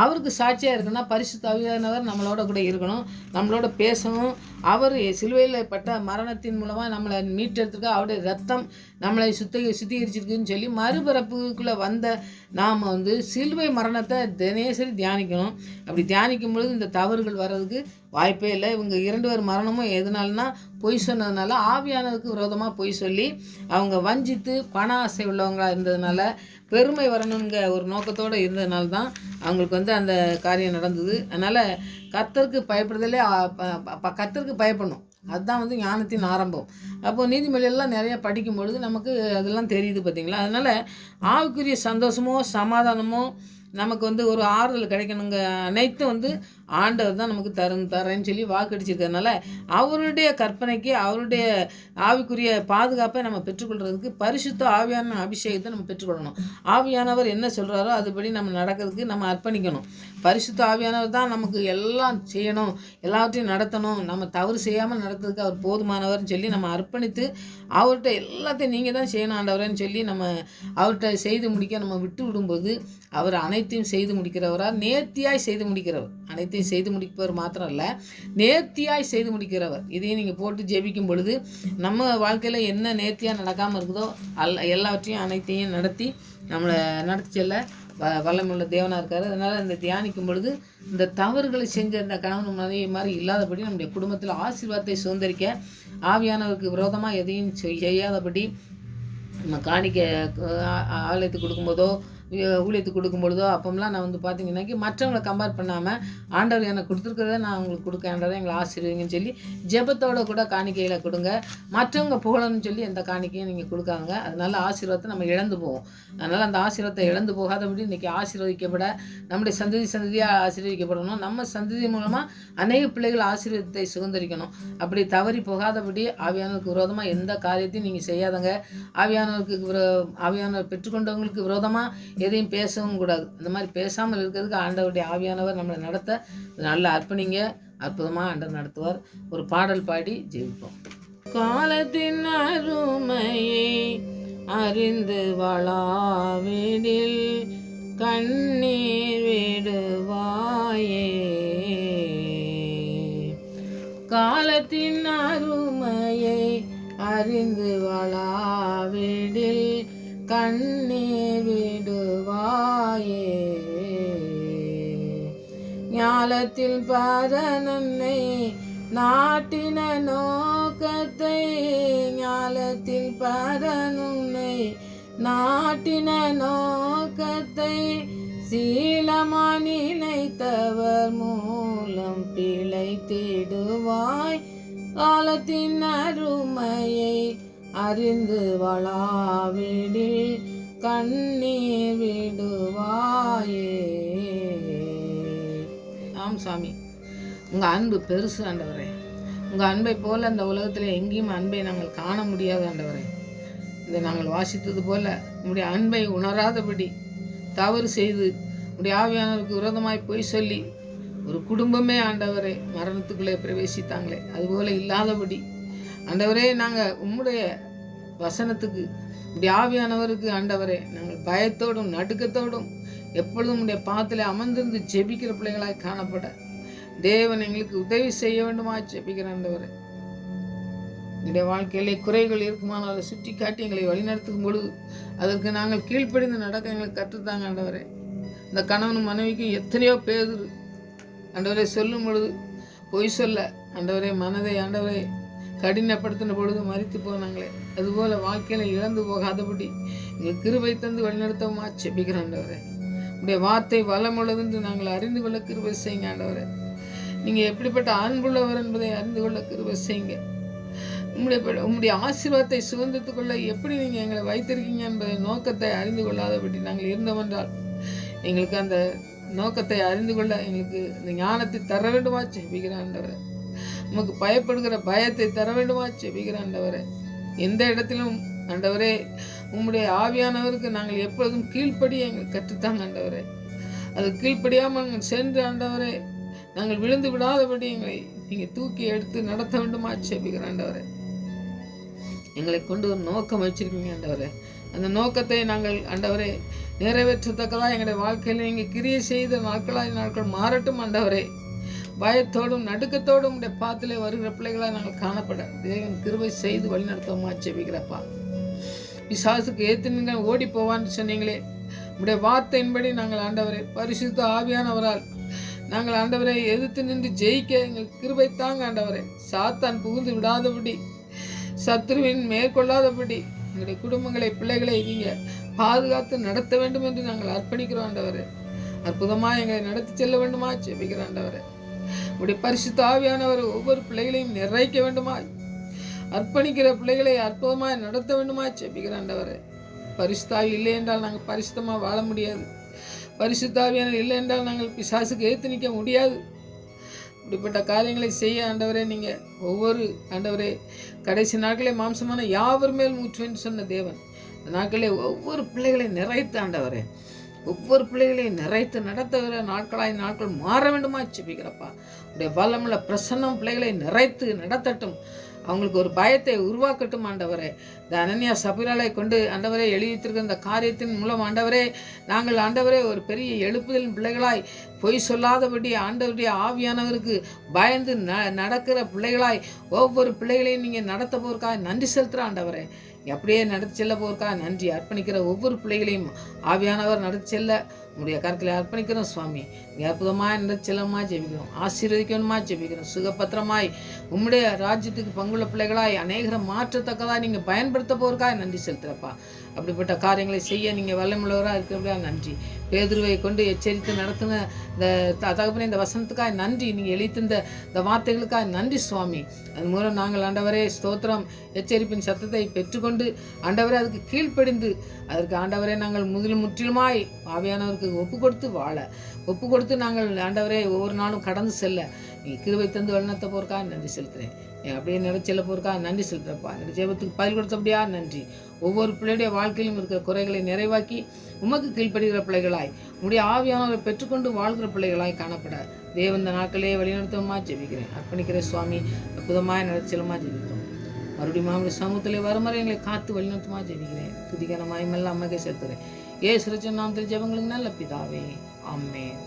அவருக்கு சாட்சியாக இருக்குன்னா பரிசுத்த ஆவியானவர் நம்மளோட கூட இருக்கணும், நம்மளோட பேசணும். அவர் சிலுவையில் பட்ட மரணத்தின் மூலமாக நம்மளை மீட்டெடுத்துருக்க அவருடைய ரத்தம் நம்மளை சுத்திகரிச்சிருக்குன்னு சொல்லி மறுபிறப்புக்குள்ளே வந்த நாம் வந்து சிலுவை மரணத்தை தினசரி தியானிக்கணும். அப்படி தியானிக்கும் பொழுது இந்த தவறுகள் வர்றதுக்கு வாய்ப்பே இல்லை. இவங்க 2 பேர் மரணமும் எதனாலனா பொய் சொன்னதுனால, ஆவியானதுக்கு விரோதமாக பொய் சொல்லி அவங்க வஞ்சித்து பண ஆசை உள்ளவங்களாக இருந்ததுனால, பெருமை வரணுங்க ஒரு நோக்கத்தோடு இருந்ததுனால தான் அவங்களுக்கு வந்து அந்த காரியம் நடந்தது. அதனால் கர்த்தருக்கு பயப்படுறதுலே கர்த்தருக்கு பயப்படணும். அதுதான் வந்து ஞானத்தின் ஆரம்பம். அப்போது நீதிமொழியெல்லாம் நிறையா படிக்கும் பொழுது நமக்கு அதெல்லாம் தெரியுது பார்த்தீங்களா. அதனால் ஆவிக்குரிய சந்தோஷமோ சமாதானமோ நமக்கு வந்து ஒரு ஆறுதல் கிடைக்கணுங்க அனைத்தும் வந்து ஆண்டவர் தான் நமக்கு தரேன்னு சொல்லி வாக்கடிச்சிருக்கிறதுனால அவருடைய கற்பனைக்கு அவருடைய ஆவிக்குரிய பாதுகாப்பை நம்ம பெற்றுக்கொள்கிறதுக்கு பரிசுத்த ஆவியான அபிஷேகத்தை நம்ம பெற்றுக்கொள்ளணும். ஆவியானவர் என்ன சொல்கிறாரோ அதுபடி நம்ம நடக்கிறதுக்கு நம்ம அர்ப்பணிக்கணும். பரிசுத்த ஆவியானவர் தான் நமக்கு எல்லாம் செய்யணும், எல்லாவற்றையும் நடத்தணும், நம்ம தவறு செய்யாமல் நடத்துறதுக்கு அவர் போதுமானவர்னு சொல்லி நம்ம அர்ப்பணித்து அவர்கிட்ட எல்லாத்தையும் நீங்கள் தான் செய்யணும் ஆண்டவரேன்னு சொல்லி நம்ம அவர்கிட்ட செய்து முடிக்க நம்ம விட்டு விடும்போது அவர் அனைத்தையும் செய்து முடிக்கிறவராக நேர்த்தியாய் செய்து முடிக்கிறவர், அனைத்தையும் எல்லாத்தையும் செய்து முடிப்பவர் மாத்திரம் இல்லை, நேர்த்தியாய் செய்து முடிக்கிறவர். இதையும் நீங்கள் போட்டு ஜெபிக்கும் பொழுது நம்ம வாழ்க்கையில் என்ன நேர்த்தியாக நடக்காமல் இருக்குதோ எல்லாவற்றையும் அனைத்தையும் நடத்தி நம்மளை நடத்தி செல்ல வல்லமுள்ள தேவனாக இருக்கார். அதனால் இந்த தியானிக்கும் பொழுது இந்த தவறுகளை செஞ்ச இந்த கணவன் மனைவி மாதிரி இல்லாதபடி நம்முடைய குடும்பத்தில் ஆசீர்வாதத்தை சுதந்திரிக்க ஆவியானவருக்கு விரோதமாக எதையும் செய்யாதபடி நம்ம காணிக்க ஆலயத்துக்கு கொடுக்கும்போதோ ஊழியத்துக்கு கொடுக்கும் பொழுதோ அப்போம்லாம் நான் வந்து பார்த்தீங்கன்னாக்கி மற்றவங்களை கம்பேர் பண்ணாமல் ஆண்டவர் எனக்கு கொடுத்துருக்கிறத நான் உங்களுக்கு கொடுக்க ஆண்டவரை எங்களை ஆசீர்வதிங்கன்னு சொல்லி ஜெபத்தோடு கூட காணிக்கையில் கொடுங்க. மற்றவங்க புகழணும்னு சொல்லி எந்த காணிக்கையும் நீங்கள் கொடுக்காங்க. அதனால ஆசீர்வாதத்தை நம்ம இழந்து போவோம். அதனால் அந்த ஆசீர்வாதத்தை இழந்து போகாதபடி இன்றைக்கி ஆசீர்வதிக்கப்பட நம்முடைய சந்ததியாக ஆசீர்வதிக்கப்படணும். நம்ம சந்ததி மூலமாக அநேக பிள்ளைகள் ஆசீர்வாதத்தை சுதந்திரிக்கணும். அப்படி தவறி போகாதபடி ஆவியானவருக்கு விரோதமாக எந்த காரியத்தையும் நீங்கள் செய்யாதங்க. ஆவியானவர் பெற்றுக்கொண்டவங்களுக்கு விரோதமாக எதையும் பேசவும் கூடாது. அந்த மாதிரி பேசாமல் இருக்கிறதுக்கு ஆண்டவருடைய ஆவியானவர் நம்மளை நடத்த நல்லா அர்ப்பணிங்க. அற்புதமாக ஆண்டவர் நடத்துவார். ஒரு பாடல் பாடி ஜெயிப்போம். காலத்தின் அருமையை அறிந்து வளாவிடில் கண்ணீர் விடுவாயே. காலத்தின் அருமையை அறிந்து வளாவிடில் கண்ணீர் விடுவாயே. ஞாலத்தில் பரனன்னை நாட்டின நோக்கத்தை, ஞாலத்தில் பரனுன்னை நாட்டின நோக்கத்தை சீலமா நினைத்தவர் மூலம் பிழைத்திடுவாய். காலத்தின் அருமையை அறிந்து வளாவிடில் கண்ணீர் விடுவாயே. ஆம் சாமி, உங்கள் அன்பு பெருசு ஆண்டவரே. உங்கள் அன்பை போல் அந்த உலகத்தில் எங்கேயும் அன்பை நாங்கள் காண முடியாது ஆண்டவரே. இதை நாங்கள் வாசித்தது போல் உங்களுடைய அன்பை உணராதபடி தவறு செய்து உங்களுடைய ஆவியானவருக்கு விரோதமாய் பொய் சொல்லி ஒரு குடும்பமே ஆண்டவரே மரணத்துக்குள்ளே பிரவேசித்தாங்களே, அதுபோல் இல்லாதபடி ஆண்டவரே நாங்கள் உம்முடைய வசனத்துக்கு உடைய ஆவியானவருக்கு ஆண்டவரே நாங்கள் பயத்தோடும் நடுக்கத்தோடும் எப்பொழுதும் உடைய பாதத்தில் அமர்ந்திருந்து ஜெபிக்கிற பிள்ளைகளாய் காணப்பட தேவன் எங்களுக்கு உதவி செய்ய வேண்டுமா ஜெபிக்கிற ஆண்டவரே. எங்களுடைய வாழ்க்கையிலே குறைகள் இருக்குமானால் அதை சுற்றி காட்டி எங்களை வழிநடத்தும் பொழுது அதற்கு நாங்கள் கீழ்ப்படிந்து நடக்க எங்களுக்கு கற்றுத்தாங்க ஆண்டவரே. இந்த கணவனும் மனைவிக்கும் எத்தனையோ பேர் ஆண்டவரே சொல்லும் பொழுது பொய் சொல்ல ஆண்டவரே மனதை ஆண்டவரே கடினப்படுத்தின பொழுது மறித்து போனாங்களே, அதுபோல் வாழ்க்கையில் இழந்து போகாதபடி எங்களுக்கு கிருபை தந்து வழிநடத்தவுமா செபிக்கிற ஆண்டவரே. உடைய வார்த்தை வளமுள்ளது என்று நாங்கள் அறிந்து கொள்ள கிருபை செய்யுங்க ஆண்டவரே. நீங்கள் எப்படிப்பட்ட அன்புள்ளவர் என்பதை அறிந்து கொள்ள கிருபை செய்யுங்க. உம்முடைய ஆசீர்வாதத்தை சுதந்திரத்து கொள்ள எப்படி நீங்கள் எங்களை வைத்திருக்கீங்க என்பதை நோக்கத்தை அறிந்து கொள்ளாதபடி நாங்கள் இருந்தோமென்றால் எங்களுக்கு அந்த நோக்கத்தை அறிந்து கொள்ள எங்களுக்கு இந்த ஞானத்தை தர வேண்டுமா செபிக்கிற ஆண்டவரே. நமக்கு பயப்படுகிற பயத்தை தர வேண்டுமா செபிக்கிற ஆண்டவரே. எந்த இடத்திலும் ஆண்டவரே உம்முடைய ஆவியானவருக்கு நாங்கள் எப்பொழுதும் கீழ்ப்படிய எங்களுக்கு கற்றுத்தாங்க ஆண்டவரே. அது கீழ்ப்படியாமல் நாங்கள் சென்று ஆண்டவரே நாங்கள் விழுந்து விடாதபடி எங்களை நீங்கள் தூக்கி எடுத்து நடத்த வேண்டுமா செபிக்கிற ஆண்டவரே. எங்களை கொண்டு ஒரு நோக்கம் வச்சிருக்கீங்க ஆண்டவரே. அந்த நோக்கத்தை நாங்கள் ஆண்டவரே நிறைவேற்றத்தக்கதாக எங்களுடைய வாழ்க்கையில் நீங்கள் கிரியை செய்த நாட்கள் மாறட்டும் ஆண்டவரே. பயத்தோடும் நடுக்கத்தோடும் உடைய பாத்திலே வருகிற பிள்ளைகளாக நாங்கள் காணப்பட தேவன் கிருபை செய்து வழிநடத்தவுமா ஜெபிக்கிறப்பா. பிசாசுக்கு ஏற்று நீங்கள் ஓடி போவான்னு சொன்னீங்களே, உடைய வார்த்தையின்படி நாங்கள் ஆண்டவரை பரிசுத்த ஆவியானவரால் நாங்கள் ஆண்டவரை எதிர்த்து நின்று ஜெயிக்க எங்களுக்கு கிருபை தாங்க ஆண்டவரை. சாத்தான் புகுந்து விடாதபடி சத்ருவின் மேற்கொள்ளாதபடி எங்களுடைய குடும்பங்களை பிள்ளைகளை நீங்கள் பாதுகாத்து நடத்த வேண்டும் என்று நாங்கள் அர்ப்பணிக்கிறோம் ஆண்டவரே. அற்புதமாக எங்களை நடத்தி செல்ல வேண்டுமா ஜெபிக்கிற ஆண்டவரே. உடைய பரிசுத்த ஆவியானவர் ஒவ்வொரு பிள்ளைகளையும் நிறைக்க வேண்டுமா, அர்ப்பணிக்கிற பிள்ளைகளை அற்புதமாக நடத்த வேண்டுமா ஜெபிக்கிற ஆண்டவரே. பரிசுத்தாவி இல்லை என்றால் நாங்கள் பரிசுத்தமாக வாழ முடியாது. பரிசுத்தாவியானவர் இல்லை என்றால் நாங்கள் பிசாசுக்கு ஏற்று நிற்க முடியாது. இப்படிப்பட்ட காரியங்களை செய்ய ஆண்டவரே நீங்கள் ஒவ்வொரு ஆண்டவரே கடைசி நாட்களே மாம்சமான யாவர் மேல் ஊற்றுவேன்னு சொன்ன தேவன். அந்த நாட்களே ஒவ்வொரு பிள்ளைகளை நிறைத்து ஆண்டவரே ஒவ்வொரு பிள்ளைகளையும் நிறைத்து நடத்துகிற நாட்களாய் நாட்கள் மாற வேண்டுமா ஜெபிக்கிறப்பா. உடைய வல்லமுள்ள பிரசன்னம் பிள்ளைகளை நிறைத்து நடத்தட்டும். அவங்களுக்கு ஒரு பயத்தை உருவாக்கட்டும் ஆண்டவரே. இந்த அனன்யா சபிராலை கொண்டு ஆண்டவரே எழுதித்திருக்கிற இந்த காரியத்தின் மூலம் ஆண்டவரே, நாங்கள் ஆண்டவரே ஒரு பெரிய எழுப்புதலின் பிள்ளைகளாய் பொய் சொல்லாதபடி ஆண்டவருடைய ஆவியானவருக்கு பயந்து நடக்கிற பிள்ளைகளாய் ஒவ்வொரு பிள்ளைகளையும் நீங்கள் நடத்த போருக்காக நன்றி செலுத்துகிற ஆண்டவரே. அப்படியே நடத்தி செல்ல போருக்காக நன்றி. அர்ப்பணிக்கிற ஒவ்வொரு பிள்ளைகளையும் ஆவியானவர் நடத்தி செல்ல உங்களுடைய கருத்தில் அர்ப்பணிக்கிறோம் சுவாமி. நீங்கள் அற்புதமாக நடத்தி செல்லமா ஜெபிக்கிறோம், ஆசீர்வதிக்கணுமா ஜெபிக்கிறோம். சுகபத்திரமாய் உம்முடைய ராஜ்யத்துக்கு பங்குள்ள பிள்ளைகளாய் அநேகரை மாற்றத்தக்கதாக நீங்கள் பயன்படுத்த போருக்காக நன்றி செலுத்துகிறப்பா. அப்படிப்பட்ட காரியங்களை செய்ய நீங்கள் வல்லமுள்ளவராக இருக்கிறபடியா நன்றி. பேதுருவை கொண்டு எச்சரித்து நடத்தின இந்த தகப்பனே இந்த வசனத்துக்காக நன்றி. நீங்கள் எழுதித்த இந்த வார்த்தைகளுக்காக நன்றி சுவாமி. அது மூலம் நாங்கள் ஆண்டவரே ஸ்தோத்திரம் எச்சரிப்பின் சத்தத்தை பெற்றுக்கொண்டு ஆண்டவரே அதுக்கு கீழ்ப்படிந்து அதற்கு ஆண்டவரே நாங்கள் முற்றிலுமாய் ஆவியானவருக்கு ஒப்பு கொடுத்து வாழ ஒப்பு கொடுத்து நாங்கள் ஆண்டவரே ஒவ்வொரு நாளும் கடந்து செல்ல நீங்கள் கிருபை தந்து வழிநடத்த போருக்காக நன்றி செலுத்துகிறேன். அப்படியே நடச்செல்ல போருக்காக நன்றி செலுத்துகிறப்பா. என்னுடைய ஜெபத்துக்கு பதில் கொடுத்தபடியா நன்றி. ஒவ்வொரு பிள்ளையுடைய வாழ்க்கையிலும் இருக்கிற குறைகளை நிறைவாக்கி உமக்கு கீழ்ப்படுகிற பிள்ளைகளாய் உடைய ஆவியானவரை பெற்றுக்கொண்டு வாழ்கிற பிள்ளைகளாய் காணப்பட தேவன் இந்த நாட்களே வழிநடத்தமா ஜெபிக்கிறேன், அர்ப்பணிக்கிறேன் சுவாமி. அற்புதமாய் நடச்சலமா ஜெபிக்கிறோம். மறுபடியும் மாமூலி சமூகத்திலே வருமுறை எங்களை காத்து வழிநடத்தமா ஜெபிக்கிறேன். துதிகரமாய் மெல்ல அம்மகை செலுத்துகிறேன். ஏசு ரட்சகர் நாமத்தில் ஜெபங்களுக்கு நல்ல பிதாவே, ஆமென்.